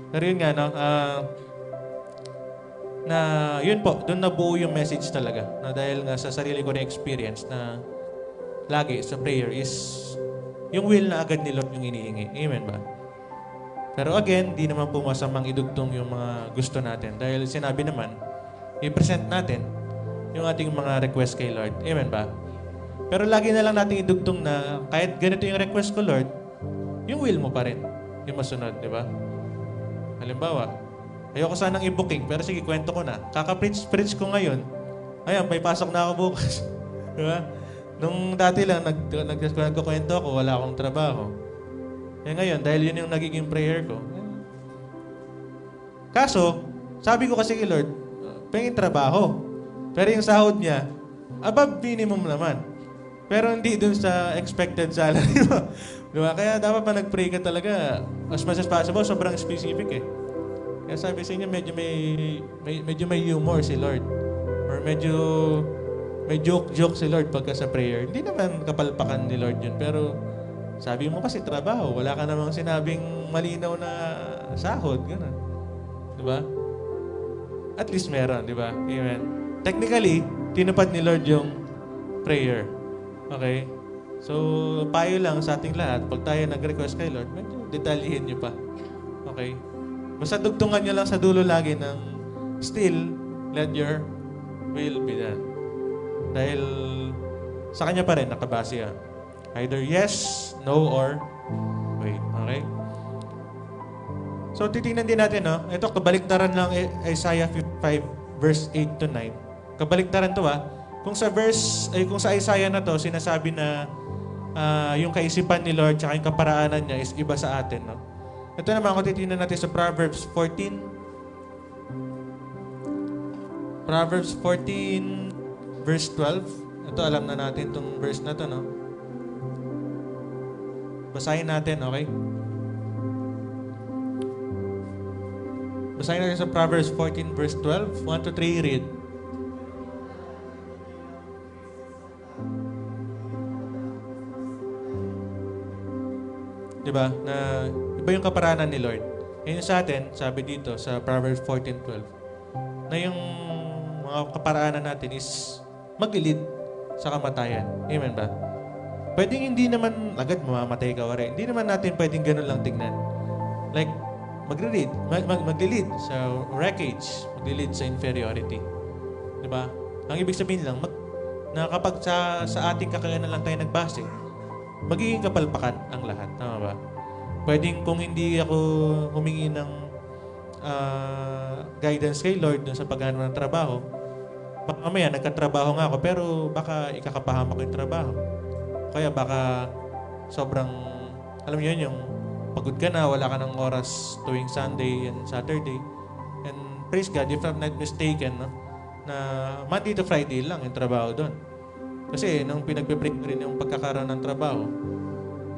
Pero yun nga, no? Na yun po, doon nabuo yung message talaga. Na dahil nga sa sarili ko na experience na lagi sa prayer is yung will na agad ni Lord yung inihingi. Amen ba? Pero again, di naman po masamang idugtong yung mga gusto natin. Dahil sinabi naman, i-present natin yung ating mga request kay Lord. Amen ba? Pero lagi na lang natin idugtong na kahit ganito yung request ko, Lord, yung will mo pa rin. Yung masunod, di ba? Halimbawa, ayoko sanang i-booking, pero sige, kwento ko na. Kaka-preach ko ngayon, ayan, may pasok na ako bukas. Di ba? Nung dati lang, nagkukwento ako, wala akong trabaho. Eh ngayon, dahil yun yung nagiging prayer ko. Kaso, sabi ko kasi kay Lord, pengin trabaho. Pero yung sahod niya, above minimum naman. Pero hindi dun sa expected salary mo. Diba? Kaya dapat pa nag-pray ka talaga as much as possible, sobrang specific eh. Kaya sabi sa inyo, medyo may humor si Lord. Or medyo may joke si Lord pagka sa prayer. Hindi naman kapalpakan ni Lord yun. Pero sabi mo kasi trabaho, wala ka namang sinabing malinaw na sahod. Ganun. Diba? At least meron, diba? Amen. Technically, tinupad ni Lord yung prayer. Okay? So, payo lang sa ating lahat, pag tayo nag-request kay Lord, medyo detalyihin nyo pa. Okay? Basta dugtungan nyo lang sa dulo lagi ng still, let your will be done. Dahil sa Kanya pa rin nakabase yan. Either yes, no, or wait. Okay? So, titingnan din natin, no? Ito, kabaliktaran lang Isaiah 55, verse 8 to 9. Kabaliktaran to, Kung sa Isaiah na to, sinasabi na yung kaisipan ni Lord tsaka yung kaparaanan niya is iba sa atin, no? Ito naman, kung titingnan natin sa Proverbs 14. Proverbs 14, verse 12. Ito, alam na natin itong verse na to, no? Basahin natin, okay? Basahin natin sa Proverbs 14, verse 12. 1 to 3, read. Diba? Na iba yung kaparanan ni Lord. Ngayon sa atin, sabi dito sa Proverbs 14:12, na yung mga kaparaanan natin is maglilid sa kamatayan. Amen ba? Pwedeng hindi naman agad mamamatay ka wari. Hindi naman natin pwedeng ganun lang tignan. Like, maglilid sa wreckage, maglilid sa inferiority. Diba? Ang ibig sabihin lang, na kapag sa ating kakayanan lang tayo nagbase, magiging kapalpakan ang lahat. Tama ba? Pwedeng kung hindi ako humingi ng guidance kay Lord dun sa paghanap ng trabaho, baka mamaya nagkatrabaho nga ako pero baka ikakapahamak ko yung trabaho. Kaya baka sobrang, alam niyo yun, yung pagod ka na, wala ka ng oras tuwing Sunday and Saturday. And praise God, if I'm not mistaken, no, na Monday to Friday lang yung trabaho doon. Kasi nung pinagpe-break rin yung pagkakaroon ng trabaho,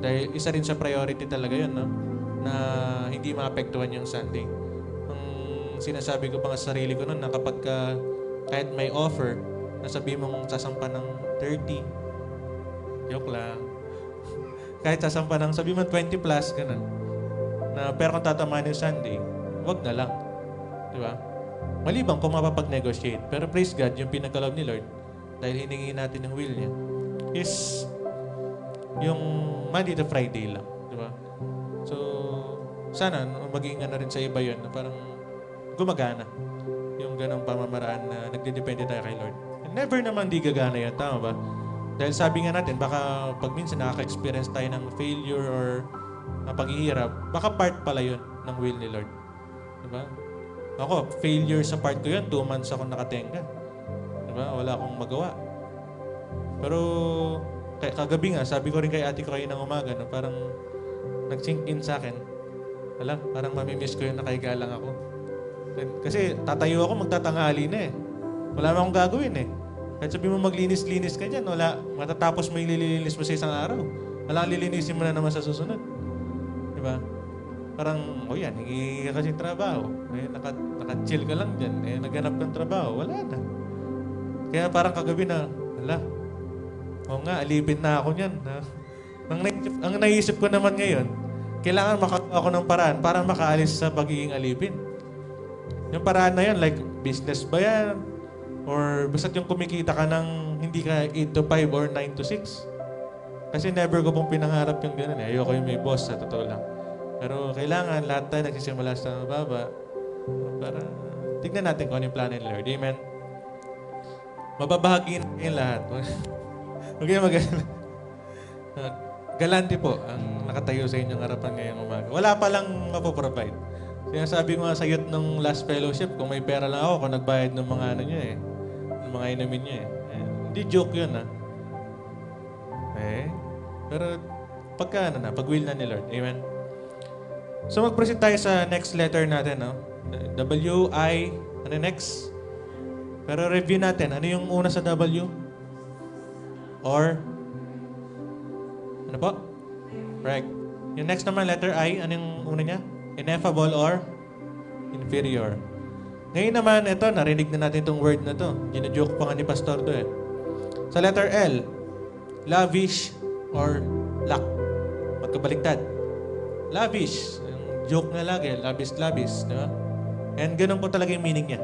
dahil isa rin sa priority talaga yun, no? Na hindi maapektuhan yung Sunday. Ang sinasabi ko pa nga sa sarili ko noon, na kapag kahit may offer, nasabi mong sasampa ng 30, joke lang. Kahit sasampa ng, sabi mo 20 plus, ganun. Na, pero kung tatamaan yung Sunday, wag na lang. Di ba? Malibang kung mapapag-negotiate. Pero praise God, yung pinagkaloob ni Lord, dahil hiningi natin ng will niya, is yung Monday to Friday lang. Di ba? So, sana maging rin sa iba yun, na parang gumagana yung ganong pamamaraan na nagdidepende tayo kay Lord. And never naman di gagana yan. Tama ba? Dahil sabi nga natin, baka pag minsan nakaka-experience tayo ng failure or paghihirap, baka part pala yun ng will ni Lord. Di ba? Ako, failure sa part ko yun, 2 months ako nakatenga. Diba? Wala akong magawa. Pero kagabi nga, sabi ko rin kay ate ko kayo ng umaga, no, parang nag-sink in sa akin. Alam, parang mamimiss ko yung nakahiga lang ako. Kasi tatayo ako, magtatanghali na eh. Wala naman akong gagawin eh. Kahit sabi mo maglinis-linis ka dyan, wala. Matatapos mo yung lilinis mo sa isang araw. Wala kang lilinisin mo na naman sa susunod. Diba? Parang, yan, hindi ka kasi trabaho. Eh, naka-chill ka lang dyan. Eh, naghanap ng trabaho. Wala na. Kaya parang kagabi na, oo nga, alipin na ako niyan. Ang naisip ko naman ngayon, kailangan makagawa ako ng paraan para makaalis sa pagiging alipin. Yung paraan na yun, like business ba yan? Or basta yung kumikita ka ng hindi ka 8 to 5 or 9 to 6. Kasi never ko pong pinangarap yung gano'n eh. Ayoko yung may boss, sa totoo lang. Pero kailangan, lahat tayo nagsisimula sa mababa para tignan natin kung ano yung plano ni Lord. Amen? Mababahagi natin lahat. Huwag kayong galante po ang nakatayo sa inyong harapan ngayong umaga. Wala pa lang mapoprovide. Sinasabi ko nga sa youth nung last fellowship, kung may pera lang ako, kung nagbayad ng mga ano niya ng mga inumin niya Hindi joke yun pero pagka pag will na ni Lord. Amen? So mag-proceed tayo sa next letter natin, W-I, ano next? Pero review natin, ano yung una sa W? Or? Ano po? Right. Yung next naman, letter I, ano yung una niya? Ineffable or inferior. Ngayon naman, ito, narinig na natin itong word na to. Gina-joke pa nga ni Pastor to Sa letter L, lavish or lack. Magkabaliktad. Lavish. Yung joke nga lagi, labis-labis. Di ba? And ganun po talaga yung meaning niya.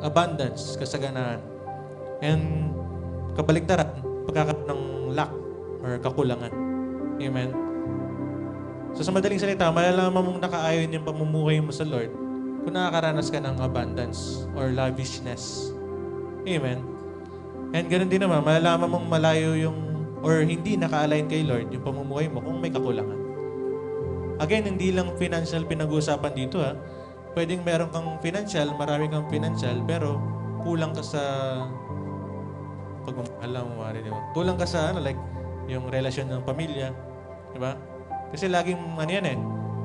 Abundance, kasaganaan. And kabaliktaran, pagkakaroon ng lack or kakulangan. Amen? So sa madaling salita, malalaman mong nakaayon yung pamumuhay mo sa Lord kung nakakaranas ka ng abundance or lavishness. Amen? And ganun din naman, malalaman mong malayo yung or hindi naka-align kay Lord yung pamumuhay mo kung may kakulangan. Again, hindi lang financial pinag-uusapan dito Pwedeng meron kang financial, marami kang financial, pero kulang ka sa pagmamahal mo, kulang ka sa like yung relasyon ng pamilya, di ba? Kasi laging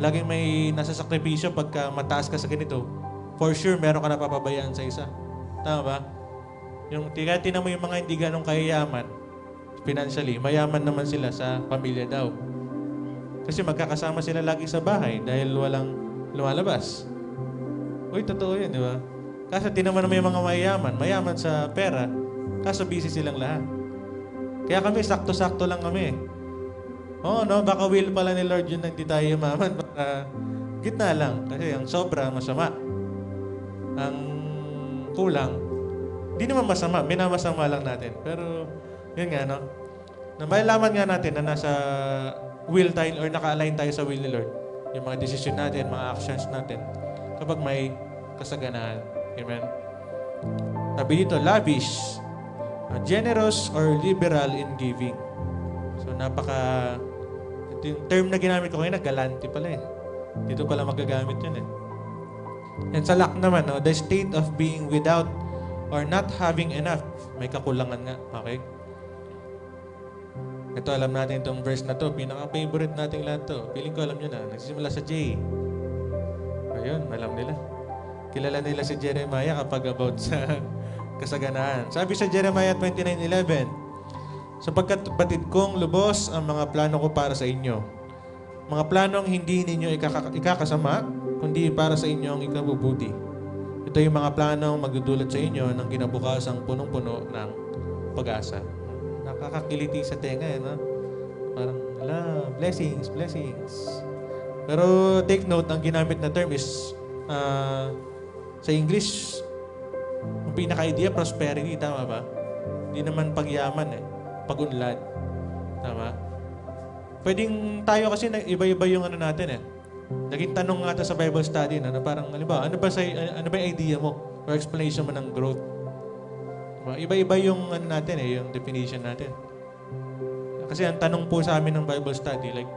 laging may nasa sakripisyo pagka mataas ka sa ganito. For sure, meron ka napapabayaan sa isa. Tama ba? Yung tinan mo yung mga hindi ganong kayayaman, financially, mayaman naman sila sa pamilya daw. Kasi magkakasama sila lagi sa bahay dahil walang lumalabas. Uy, totoo yun, di ba? Kasi tinaman naman yung mga mayaman sa pera, kaso busy silang lahat. Kaya kami, sakto-sakto lang kami. Baka will pala ni Lord yun na hindi tayo yumaman para gitna lang. Kasi ang sobra, masama. Ang kulang, di naman masama, minamasama lang natin. Pero, yun nga, na malalaman nga natin na nasa will tayo or naka-align tayo sa will ni Lord. Yung mga decision natin, mga actions natin, kapag may kasaganaan. Amen? Sabi dito, lavish, generous or liberal in giving. So, ito yung term na ginamit ko ngayon, galante pala Dito pala magagamit yun And sa lack naman, the state of being without or not having enough. May kakulangan nga. Okay? Ito, alam natin itong verse na to. Pinaka-favorite nating lahat to. Feeling ko alam nyo na. Nagsisimula sa J. Ayun, alam nila. Kilala nila si Jeremiah kapag about sa kasaganaan. Sabi sa Jeremiah 29:11, sapagkat batid kong lubos ang mga plano ko para sa inyo. Mga planong hindi ninyo ikakasama, kundi para sa inyo ang ikabubuti. Ito yung mga planong magdudulot sa inyo ng kinabukasang punong-puno ng pag-asa. Nakakakiliti sa tenga, Parang, blessings. Pero take note, ang ginamit na term is, sa English, ang pinaka-idea, prosperity, tama ba? Hindi naman pagyaman pag-unlad. Tama? Pwedeng tayo kasi iba-iba yung natin Naging tanong nga sa Bible study na parang, halimbawa, ano ba yung idea mo or explanation mo ng growth? Iba-iba yung natin yung definition natin. Kasi ang tanong po sa amin ng Bible study, like,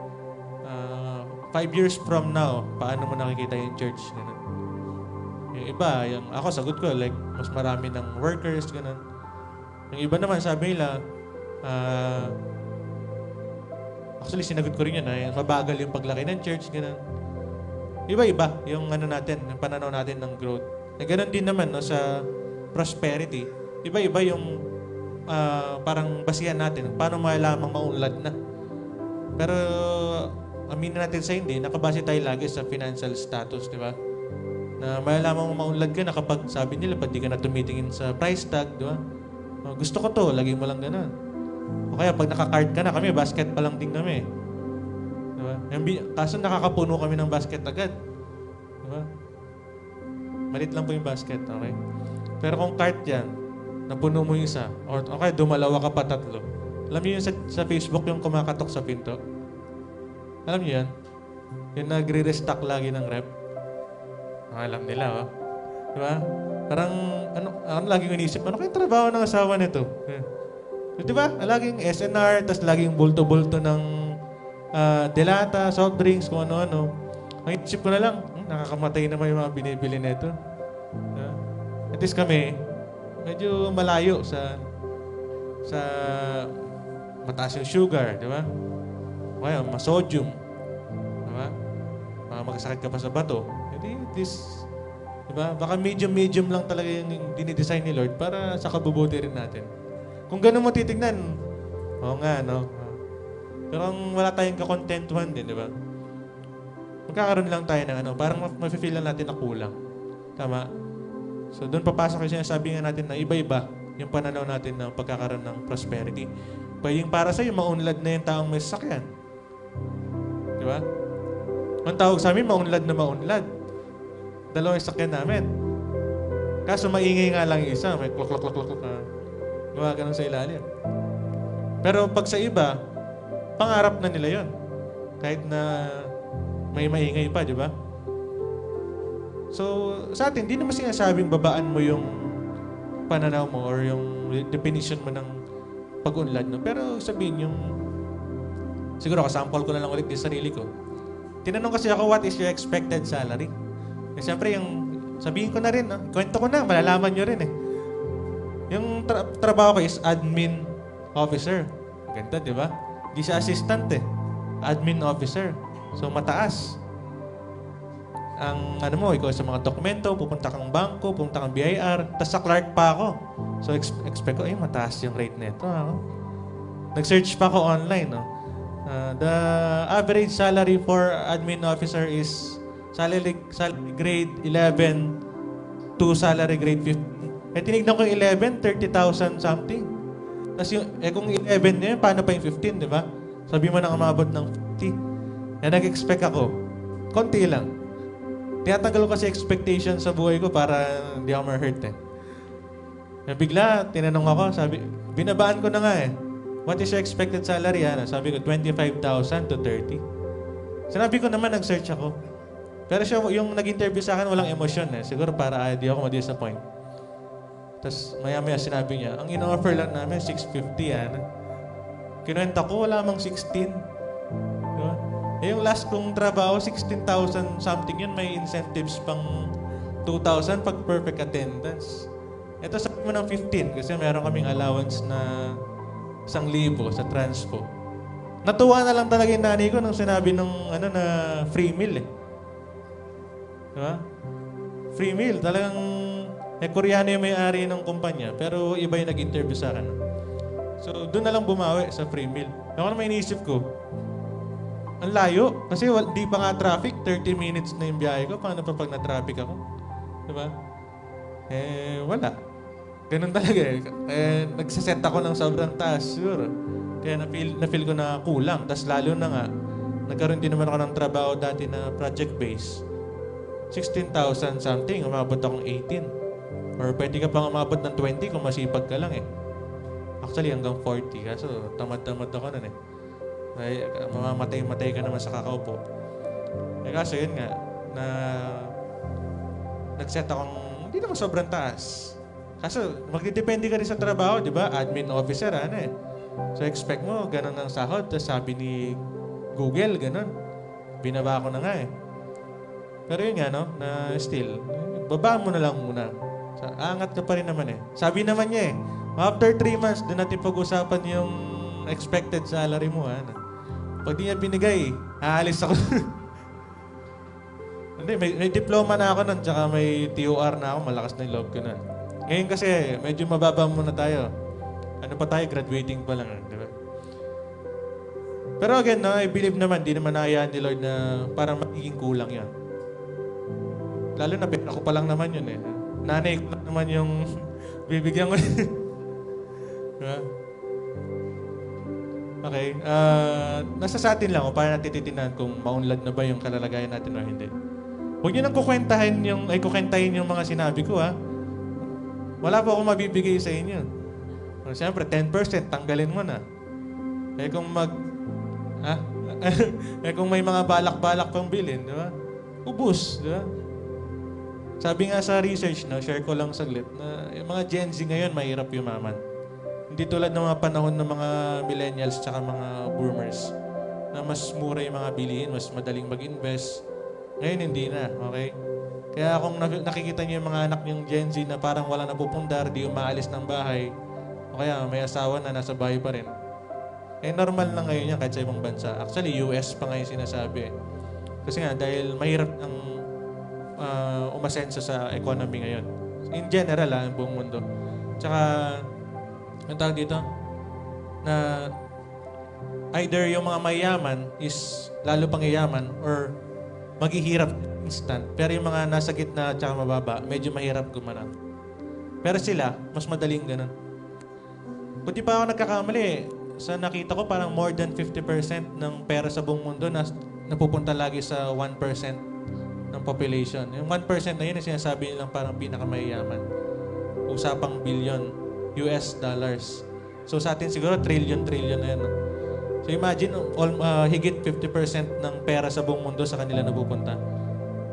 5 years from now, paano mo nakikita yung church? Ganun. Yung iba, ako sagot ko, like, mas marami ng workers, ganun. Yung iba naman, sabi nila, actually, sinagot ko rin yun, mabagal yung paglaki ng church, ganun. Iba-iba yung natin, yung pananaw natin ng growth. Ganun din naman sa prosperity. Iba-iba yung parang basihan natin. Paano malalamang maunlad na. Pero aminin natin sa hindi, nakabase tayo lagi sa financial status, di ba? Na malalaman mo maunlad ka na kapag sabi nila, ba't di ka na tumitingin sa price tag, di ba? Gusto ko to, lagi mo lang ganun. O Kaya pag naka-card ka na, kami, basket pa lang din kami. Diba? Kaso nakakapuno kami ng basket agad. Diba? Malit lang po yung basket, okay? Pero kung cart yan, napuno mo yung isa, or okay, dumalawa ka pa tatlo. Alam niyo yun sa Facebook yung kumakatok sa pinto? Alam niyo yan? Yung nagre-restock lagi ng rep. Alam nila, oh. Diba? Parang, ano laging inisip, ano kayong trabaho ng asawa nito? Diba? Laging SNR, tas laging bulto-bulto ng delata, soft drinks, kung ano-ano. Ang isip ko na lang, nakakamatay naman yung mga binibili nito. At least kami, medyo malayo sa mataas yung sugar, di ba? Kaya, masodium. Di ba? Magkasakit ka pa sa bato. Hindi, this, di ba? Baka medium lang talaga yung dinidesign ni Lord para sa kabubuti rin natin. Kung gano'n mo titignan, oo nga, no? Pero wala tayong kakontentuhan din, di ba? Magkakaroon lang tayo ng parang mafe-feel lang natin na kulang. Tama? So, doon papasok yung sinasabi nga natin na iba-iba yung pananaw natin ng pagkakaroon ng prosperity. Yung para sa'yo, maunlad na yung taong may sasakyan. Di ba? Ang tawag sa amin, maunlad na maunlad. Dalawang sasakyan namin. Kaso maingay nga lang yung isa. May klok-klok-klok-klok na gawa ganun sa ilalim. Pero pag sa iba, pangarap na nila yon. Kahit na may maingay pa, di ba? So, sa atin, di naman sinasabing babaan mo yung pananaw mo or yung definition mo ng pag-unlad, no? Pero sabihin yung, siguro kasample ko na lang ulit yung sarili ko. Tinanong kasi ako, what is your expected salary? Eh, siyempre, sabihin ko na rin, no? Kwento ko na, malalaman nyo rin eh. Yung trabaho ko is admin officer. Ganda, di ba? Di siya assistant eh. Admin officer. So, mataas. Ang ikaw sa mga dokumento, pupunta kang bangko, pupunta kang BIR, tas sa clerk pa ako. So, expect ko, mataas yung rate nito. Nag-search pa ako online, no? The average salary for admin officer is salary grade 11 to salary grade 15. Tinignan ko yung 11, 30,000 something. Tapos kung 11 niya, paano pa yung 15, di ba? Sabi mo nang umabot ng 50. Nag-expect ako. Konti lang. Tinatanggal ko kasi expectation sa buhay ko para hindi ako ma-hurt eh. Bigla, tinanong ako, binabaan ko na nga eh. What is your expected salary? Sabi ko, 25,000 to 30. Sinabi ko naman, nag-search ako. Pero siya, yung nag-interview sa akin, walang emosyon eh. Siguro para di ako ma-disappoint. Tapos maya-maya sinabi niya, ang in-offer lang namin, 650 Kinuwenta ko, wala mang 16. Diba? Yung last kong trabaho, 16,000 something yun. May incentives pang 2,000 pag perfect attendance. Ito sabi mo ng 15 kasi meron kaming allowance na 1,000 sa transpo. Natuwa na lang talaga yung nanay ko nung sinabi nung na free meal eh. Diba? Free meal. Talagang Koreano yung may-ari ng kumpanya pero iba yung nag-interview sa akin. So doon na lang bumawi sa free meal. Ako naman iniisip ko, ang layo. Kasi di pa nga traffic, 30 minutes na yung biyahe ko. Paano pa pag na-traffic ako? Diba? Wala. Ganun talaga eh. Nagsiset ako ng sobrang taas, siguro. Kaya na-feel ko na kulang. Tapos lalo na nga, nagkaroon din naman ako ng trabaho dati na project-based. 16,000 something, umabot akong 18. Or pwede ka pang umabot ng 20 kung masipag ka lang eh. Actually, hanggang 40. Kaso tamad-tamad ako nun eh. Ay, mamamatay-matay ka naman sa kakaupo. Kaso yun nga, na nag-set akong, hindi naman sobrang taas. Kaso, magdidepende ka rin sa trabaho, di ba? Admin officer, So, expect mo, ganun ang sahod. Tapos sabi ni Google, ganun. Binaba ko na nga eh. Pero yun nga, no, na still, babaan mo na lang muna. Angat ka pa rin naman eh. Sabi naman niya eh, after 3 months, doon natin pag-usapan yung expected salary mo, Pag di niya binigay, aalis ako. Hindi, may diploma na ako nun, tsaka may TOR na ako, malakas na yung loob ko na. Ngayon kasi, medyo mababa muna tayo. Ano pa tayo, graduating pa lang, di ba? Pero again, I believe naman, di naman naayaan ni Lord na parang magiging kulang yan. Lalo na, ako pa lang naman yun eh. Nanay ko lang naman yung bibigyan ko. Diba? Okay? Nasa sa atin lang kung paano natin titinan kung maunlad na ba yung kalalagayan natin o hindi. Huwag nyo nang kukwentahin yung mga sinabi ko, ha? Wala po akong mabibigay sa inyo. Siyempre, 10%, tanggalin mo na. Ha? Kung may mga balak-balak pang bilhin, di ba? Ubus, di ba? Sabi nga sa research, share ko lang saglit, na yung mga Gen Z ngayon, mahirap yumaman. Hindi tulad ng mga panahon ng mga millennials tsaka mga boomers, na mas mura yung mga bilihin, mas madaling mag-invest. Ngayon, hindi na, okay? Kaya kung nakikita niyo yung mga anak niyong Gen Z na parang wala napupundar, di umaalis ng bahay, o kaya may asawa na nasa bahay pa rin, normal lang ngayon yan kahit sa ibang bansa. Actually, US pa nga yung sinasabi. Kasi nga, dahil mahirap ang umasenso sa economy ngayon. In general, ang buong mundo. Tsaka, ang tawag dito, na either yung mga mayaman is lalo pang yayaman or maghihirap instant. Pero yung mga nasa gitna at mababa, medyo mahirap gumanap. Pero sila, mas madaling ganun. Kung di pa ako nagkakamali, sa nakita ko parang more than 50% ng pera sa buong mundo na napupunta lagi sa 1% ng population. Yung 1% na yun, sinasabi nilang parang pinakamayayaman. Usapang billion US dollars. So sa atin siguro trillion na yan. So imagine, higit 50% ng pera sa buong mundo sa kanila napupunta.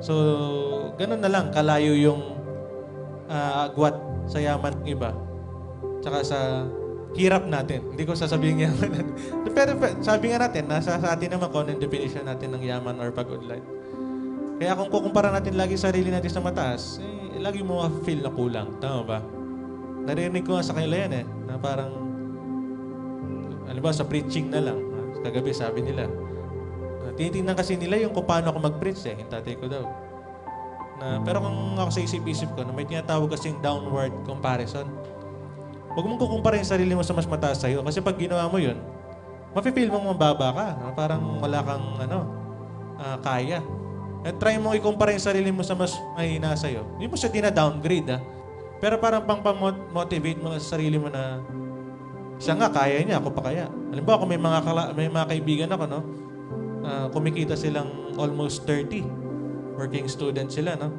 So ganun na lang, kalayo yung agwat sa yaman ng iba. Tsaka sa hirap natin. Hindi ko sasabihin yaman natin. Pero sabi nga natin, nasa sa atin naman kung anong definition natin ng yaman or pag-udlay. Kaya kung kukumpara natin lagi sarili natin sa mataas, lagi mo ma-feel na kulang. Tama ba? Narinig ko nga sa kanila yan na parang, alam ba, sa preaching na lang. Kagabi sabi nila, tinitingnan kasi nila yung kung paano ako mag-preach yung tatay ko daw. Pero kung ako sa isip-isip ko, na may tinatawag kasing downward comparison. Huwag mong kukumpara yung sarili mo sa mas mataas sa'yo. Kasi pag ginawa mo yun, mafe-feel mong mababa ka. Parang wala kang kaya. At try mo ikumpara yung sarili mo sa mas mahina sa'yo. Hindi mo siya dina-downgrade. Pero parang pang-motivate mo sa sarili mo na siya nga, kaya niya, ako pa kaya. Alam ba, kung may mga kaibigan ako, kumikita silang almost 30. Working student sila, no?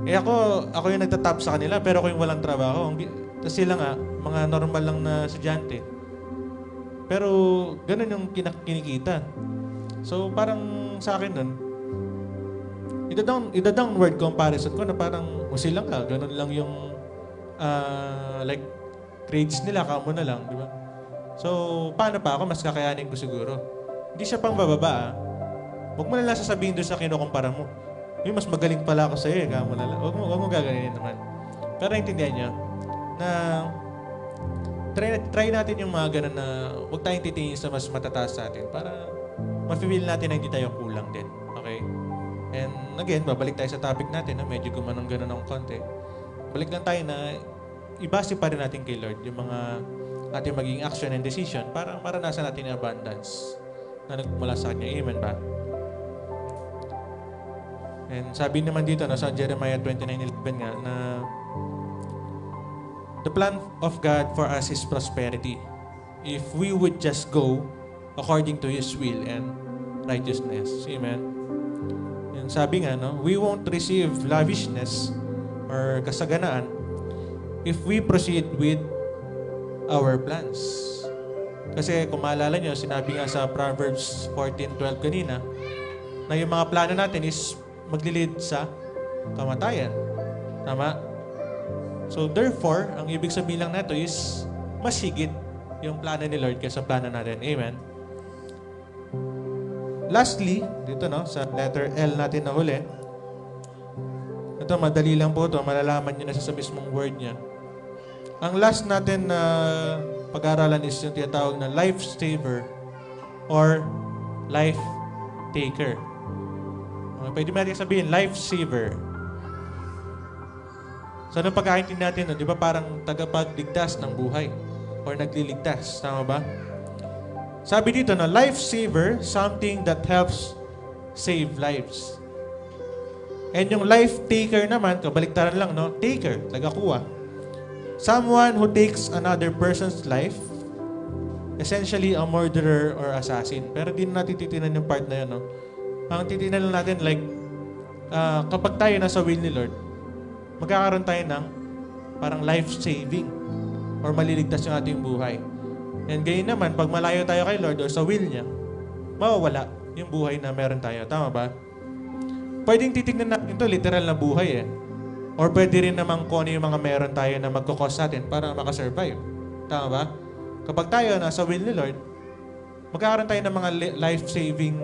Ako yung nagtatap sa kanila, pero ako yung walang trabaho. Tapos sila nga, mga normal lang na estudyante. Pero, ganun yung kinikita. So, parang sa akin nun, ida-downward comparison ko na parang, sila nga, ganun lang yung, grades nila, kamo na lang, di ba? So, paano pa ako? Mas kakayanin ko siguro. Hindi siya pang bababa, Huwag mo na lang sasabihin doon sa kinukumpara mo. Mas magaling pala ako sa'yo, kamo na lang. Huwag mo gaganin naman. Pero intindihan niyo, na try natin yung mga ganun na huwag tayong titingin sa mas matataas sa atin para ma-feel natin na hindi tayo kulang din. Okay? And again, babalik tayo sa topic natin na medyo gumanong-ganon ng konti. Balik lang tayo na ibase pa rin natin kay Lord yung mga ating maging action and decision para maranasan natin yung abundance na nagmula sa Kanya. Amen ba? And sabi naman dito sa Jeremiah 29:11 nga na the plan of God for us is prosperity if we would just go according to His will and righteousness. Amen. And sabi nga, we won't receive lavishness or kasaganaan if we proceed with our plans. Kasi kung maalala nyo, sinabi nga sa Proverbs 14:12 kanina, na yung mga plano natin is maglilid sa kamatayan. Tama? So therefore, ang ibig sabihin lang nato is mas higit yung plano ni Lord kaysa plano natin. Amen? Lastly, dito sa letter L natin na huli, ito madali lang po ito, malalaman nyo na sa mismong word niya. Ang last natin na pag-aaralan is yung tinatawag na life saver or life taker. Pwede mo natin sabihin, life saver. So, anong pagkakaintindi natin? Di ba parang tagapagligtas ng buhay or nagliligtas? Tama ba? Sabi dito na life saver, something that helps save lives. And yung life taker naman, kabaliktaran lang, taker, tagakuha. Someone who takes another person's life essentially a murderer or assassin. Pero di na natin titinan yung part na yun, no? Ang titinan lang natin, like, kapag tayo nasa will ni Lord, magkakaroon tayo ng parang life-saving or maliligtas yung ating buhay. And gayon naman, pag malayo tayo kay Lord or sa will niya, mawawala yung buhay na meron tayo. Tama ba? Pwedeng titignan natin ito, literal na buhay eh. Or pwede rin naman kung ano yung mga meron tayo na magkakos natin para makasurvive. Tama ba? Kapag tayo nasa will ni Lord, magkakaroon tayo ng mga life-saving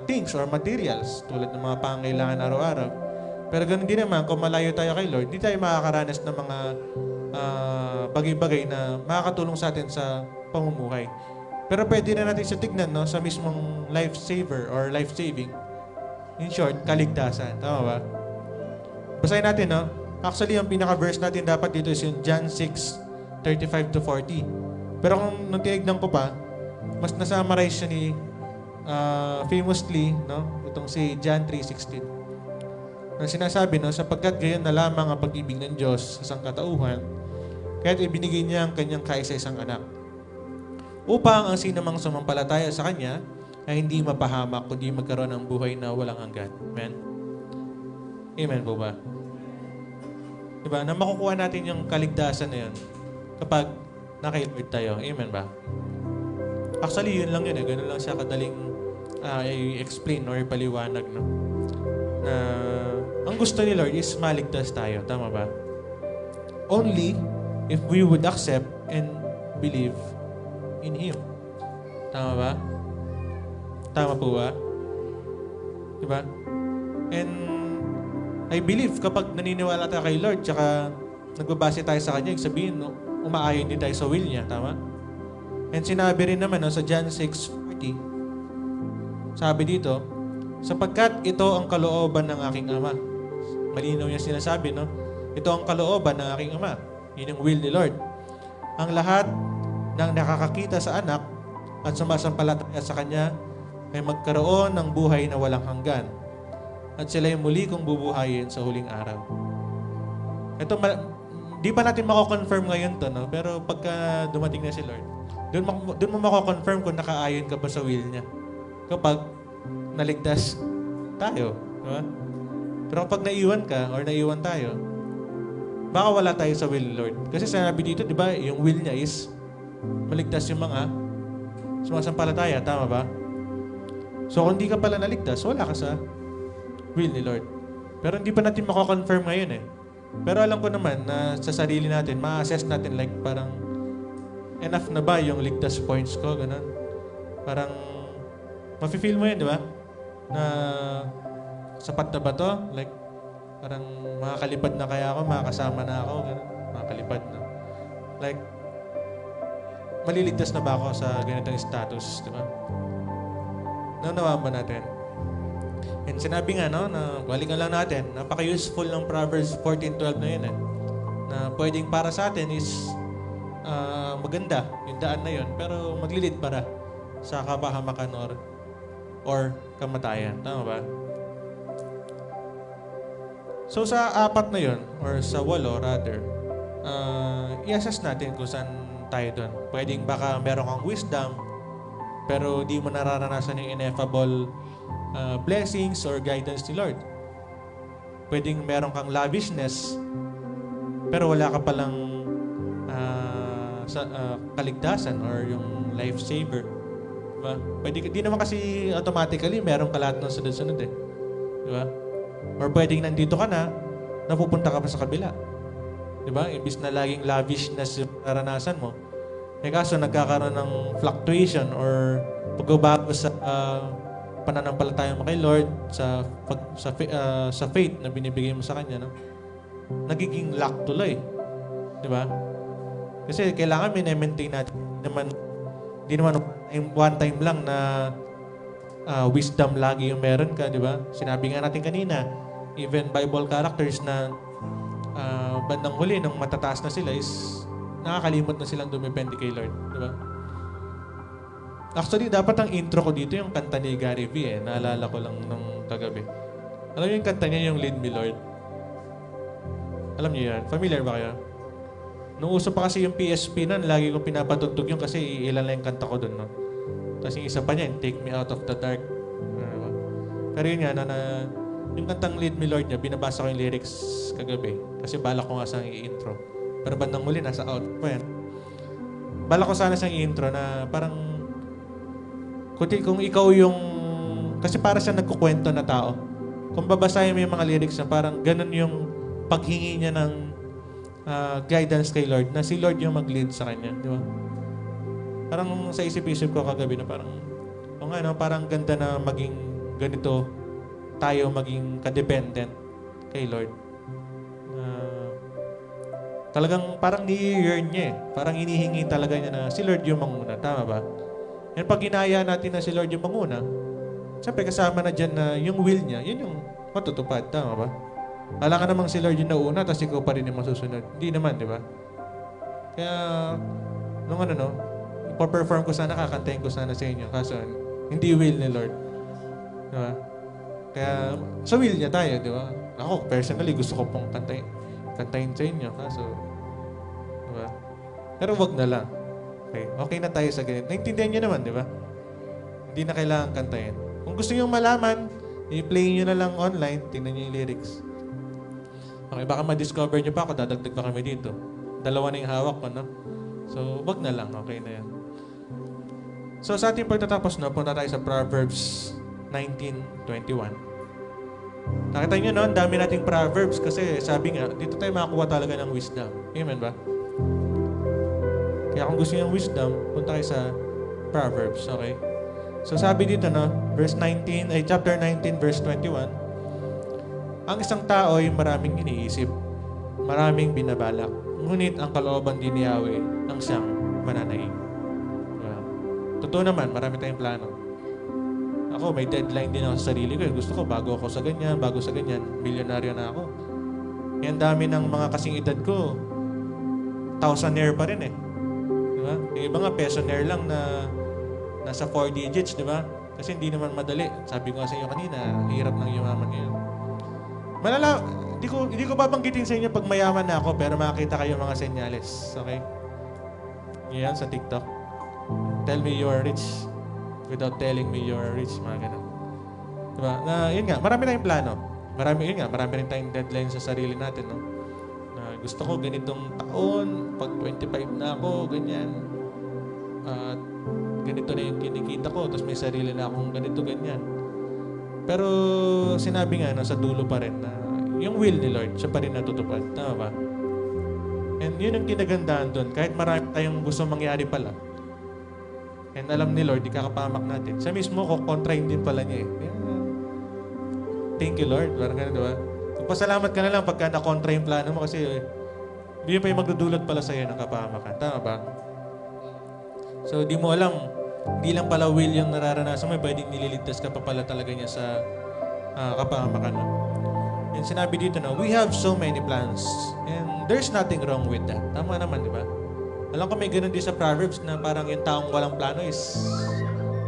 things or materials tulad ng mga pangailangan araw-araw. Pero ganun din naman, kung malayo tayo kay Lord, di tayo makakaranas ng mga bagay-bagay na makakatulong sa atin sa pamumuhay. Pero pwede na natin siya tignan, no, sa mismong life-saver or life-saving. In short, kaligtasan. Tama ba? Basahin natin, no? Actually, yung pinaka-verse natin dapat dito is yung John 6:35-40. Pero kung nung tinignan ko pa, mas nasummarize siya ni famously, no? Itong si John 3:16. Na sinasabi, no? Sapagkat gayon na lamang ang pag-ibig ng Diyos sa sangkatauhan, kaya't ibinigay niya ang kanyang kaisa-isang anak. Upang ang sinumang sumampalataya sa Kanya ay hindi mapahamak, kundi magkaroon ng buhay na walang hanggan. Amen? Amen po ba? Diba? Na makukuha natin yung kaligtasan na yun kapag naka-Lord tayo. Amen ba? Actually, yun lang yun eh. Ganun lang siya kadaling i-explain or ipaliwanag. No? Na ang gusto ni Lord is maligtas tayo. Tama ba? Only if we would accept and believe in Him. Tama ba? Tama po ba? Diba? And I believe kapag naniniwala tayo kay Lord tsaka nagbabase tayo sa Kanya, sabihin, no, umaayon din tayo sa will niya. Tama? And sinabi rin naman, no, sa John 6:40, sabi dito, sapagkat ito ang kalooban ng aking Ama. Malinaw niya sinasabi, no? Ito ang kalooban ng aking Ama. Yun yung will ni Lord. Ang lahat ng nakakakita sa anak at sumasampalataya sa Kanya ay magkaroon ng buhay na walang hanggan. At sila yung muli kong bubuhayin sa huling araw. Ito, di pa natin mako-confirm ngayon to, no? Pero pagka dumating na si Lord, doon mo mako-confirm kung nakaayon ka ba sa will niya. Kapag naligtas tayo. Diba? Pero kapag naiwan ka or naiwan tayo, baka wala tayo sa will ni Lord. Kasi sinabi dito, di ba, yung will niya is maligtas yung mga sumasampalataya. Tama ba? So kung di ka pala naligtas, wala ka sa will ni Lord. Pero hindi pa natin mako-confirm ngayon eh. Pero alam ko naman na sa sarili natin, ma-assess natin like parang enough na ba yung ligtas points ko, ganun. Parang mafe-feel mo yun, di ba? Na sapat na ba to? Like parang makakalipad na kaya ako, makakasama na ako, ganun. Makakalipad na. Like maliligtas na ba ako sa ganitong status, di ba? Naunawa ba natin? And sinabi nga, no, na balikan lang natin, napaka-useful ng Proverbs 14:12 na yun eh. Na pwedeng para sa atin is maganda yung daan na yun, pero maglilid para sa kapahamakan or kamatayan. Tama ba? So sa apat na yun, or sa 8 rather, i-assess natin kung saan tayo doon. Pwedeng baka meron kang wisdom, pero di mo nararanasan yung ineffable blessings or guidance ni Lord. Pwedeng meron kang lavishness, pero wala ka palang kaligtasan or yung lifesaver. Diba? Pwede, di naman kasi automatically meron ka lahat ng sunod-sunod eh. Diba? Or pwedeng nandito ka na, napupunta ka pa sa kabila. Diba? Imbis na laging lavishness yung naranasan mo. Eh kaso nagkakaroon ng fluctuation or pagbabago sa pananampalataya mo kay Lord, sa faith na binibigay mo sa Kanya, no? Nagiging lack tuloy. Diba? Kasi kailangan maintain natin. Di naman one time lang na wisdom lagi yung meron ka, di ba? Sinabi nga natin kanina, even Bible characters na bandang huli, nung matataas na sila is nakakalimot na silang dumepende kay Lord, di ba? Actually, dapat ang intro ko dito yung kanta ni Gary V. Naalala ko lang nung kagabi. Alam niyo yung kanta niya, yung Lead Me Lord? Alam niyo yan? Familiar ba kayo? Nung uso pa kasi yung PSP nun, lagi ko pinapatugtog yun kasi ilan lang yung kanta ko dun, no? Tapos yung isa pa niya, yung Take Me Out of the Dark. Pero yun nga, yung kantang Lead Me Lord niya, binabasa ko yung lyrics kagabi. Kasi balak ko nga sa i-intro. Pero bandang huli, nasa out pa yan. Balak ko sana sa i-intro na parang, kung ikaw yung, kasi para siya nagkukwento na tao. Kung babasahin mo yung mga lyrics na parang ganun yung paghingi niya ng guidance kay Lord, na si Lord yung mag-lead sa kanya, di ba? Parang sa isip-isip ko kagabi na parang, parang ganda na maging ganito, tayo maging kadependent kay Lord. Talagang parang ni-yearn niya eh. Parang inihingi talaga niya na si Lord yung manguna. Tama ba? Yan pag ginaya natin na si Lord yung manguna, siyempre kasama na dyan na yung will niya, yun yung matutupad. Tama ba? Alam ka namang si Lord yung nauna, tapos ikaw pa rin yung masusunod. Hindi naman, di ba? Kaya, ipaperform ko sana, kakantayin ko sana sa inyo. Kaso, hindi will ni Lord. Di ba? Kaya, sa will niya tayo, di ba? Ako, personally, gusto ko pong kantayin sa inyo. Kaso, di ba? Pero wag na lang. Okay na tayo sa ganito. Naintindihan niyo naman, di ba? Hindi na kailangan kantayin. Kung gusto niyo malaman, i-play niyo na lang online, tingnan niyo yung lyrics. Okay, baka ma-discover niyo pa ako, dadagdag pa kami dito. 2 na yung hawak ko, no? So, wag na lang. Okay na yan. So, sa ating pagtatapos, no, punta tayo sa Proverbs 19:21. Nakita niyo, no? Ang dami nating Proverbs kasi sabi nga, dito tayo makakuha talaga ng wisdom. Amen ba? Kaya kung gusto niyo ng wisdom, punta kayo sa Proverbs. Okay? So, sabi dito, no? Chapter 19, verse 21. Ang isang tao ay maraming iniisip, maraming binabalak. Ngunit ang kalooban din ni Yahweh ang siyang mananaig. Totoo naman, marami tayong plano. Ako, may deadline din ako sa sarili ko. Gusto ko, bago sa ganyan, milyonaryo na ako. Yan dami ng mga kasing edad ko, thousandaire pa rin eh. Diba? Yung iba nga, pesonaire lang na nasa 4 digits, di ba? Kasi hindi naman madali. Sabi ko nga sa inyo kanina, hirap ng yumaman ngayon. Hindi ko babanggitin sa inyo pag mayaman na ako, pero makakita kayo mga senyales. Okay? Yan sa TikTok. Tell me you are rich without telling me you are rich. Mga ganun. Diba? Yun nga, marami tayong plano. Marami rin tayong deadline sa sarili natin. No? Gusto ko ganitong taon, pag 25 na ako, ganyan. Ganito na yung kinikita ko, tapos may sarili na akong ganito, ganyan. Pero sinabi nga sa dulo pa rin na yung will ni Lord, siya pa rin natutupad. Tama ba? And yun ang kinagandaan doon. Kahit marami tayong gusto mangyari pala. And alam ni Lord, ikakapamak natin. Siya mismo, kukontrain din pala niya eh. Thank you Lord. Parang ganun, diba? Pasalamat ka na lang pagka na-contra yung plano mo kasi yun pa yung magdudulot pala sa'yo ng kapahamakan. Tama ba? So, di mo alam, hindi lang pala will yung nararanasan mo, pwedeng nililigtas ka pa pala talaga niya sa kapahamakan mo. And sinabi dito na, we have so many plans and there's nothing wrong with that. Tama naman, di ba? Alam ko may ganun din sa Proverbs na parang yung taong walang plano is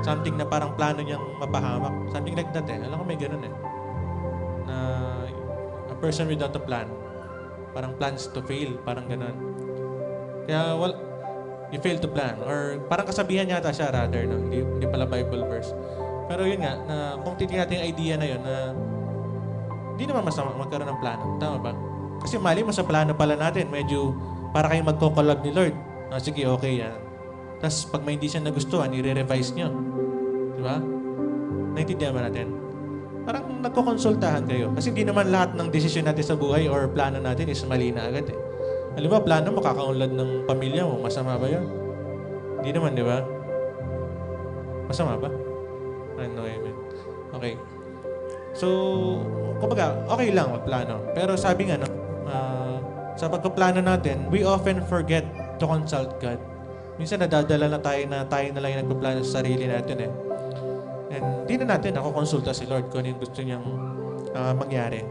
something na parang plano niyang mapahamak. Something like that eh. Alam ko may ganun eh. Na a person without a plan, parang plans to fail, parang ganun. Kaya you fail to plan. Or parang kasabihan yata siya rather, no? Hindi pala Bible verse. Pero yun nga, na kung titignan natin yung idea na yun, na hindi naman masama magkaroon ng plano. Tama ba? Kasi mali mo sa plano pala natin, medyo para kayong magko-collab ni Lord. Sige, okay yan. Tapos pag may hindi siya nagustuhan, i-revise nyo. Di ba? Naintindihan ba natin? Parang nagko-konsultahan kayo. Kasi hindi naman lahat ng desisyon natin sa buhay or plano natin is mali na agad eh. Alam mo, plano mo, kakaunlad ng pamilya mo. Masama ba yun? Hindi naman, di ba? Masama ba? Ano, amen. Okay. So, kumbaga, okay lang magplano. Pero sabi nga, no, sa pagpaplano natin, we often forget to consult God. Minsan nadadala na tayo na lang yung nagpaplano sa sarili natin eh. And di na natin konsulta si Lord kung ano yung gusto niyang mangyari.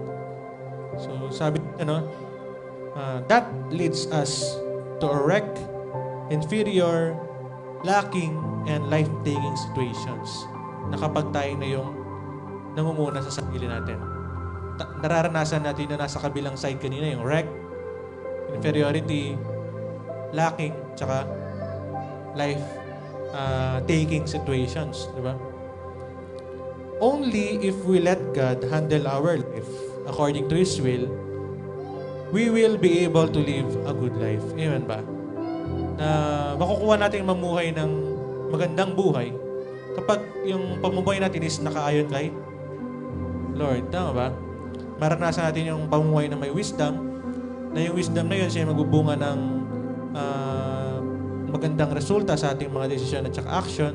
So, sabi, that leads us to a wreck, inferior, lacking, and life-taking situations na kapag tayo na yung nangunguna sa sarili natin. Nararanasan natin na nasa kabilang side kanina, yung wreck, inferiority, lacking, tsaka life taking situations, di ba? Only if we let God handle our life according to His will, we will be able to live a good life. Amen ba? Na makukuha natin mamuhay ng magandang buhay kapag yung pamumuhay natin is nakaayon kay Lord. Tama ba? Maranasan natin yung pamumuhay na may wisdom, na yung wisdom na yun siya magbubunga ng magandang resulta sa ating mga desisyon at saka action.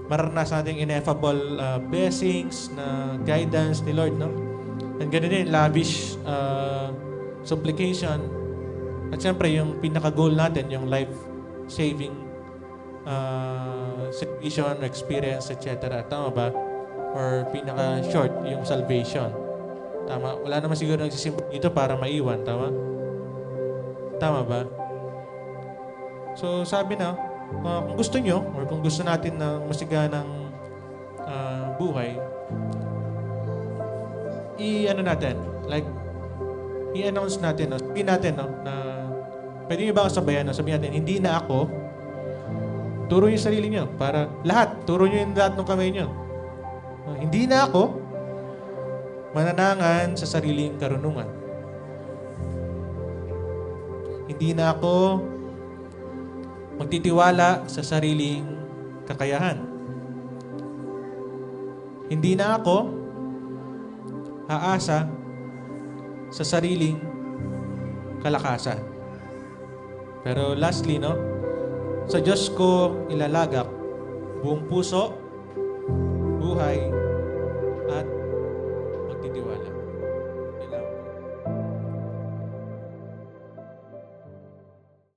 Maranasan natin ineffable blessings na guidance ni Lord, no? And ganun din, lavish supplication. At siyempre, yung pinaka-goal natin, yung life-saving situation, experience, etc. Tama ba? Or pinaka-short, yung salvation. Tama? Wala naman siguro nagsisimple dito para maiwan. Tama? Tama ba? So, sabi na, kung gusto nyo, or kung gusto natin ng masiganang buhay, i-ano natin, like, i-announce natin, no? Sabihin natin, no, na, pwede nyo ba sabayan, no? Sabihin natin, hindi na ako, turo yung sarili nyo, para lahat, turo nyo yung lahat ng kamay nyo. Hindi na ako, mananangan sa sariling karunungan. Hindi na ako, magtitiwala sa sariling kakayahan. Hindi na ako aasa sa sariling kalakasan. Pero lastly, no, sa Diyos ko ilalagak buong puso, buhay, at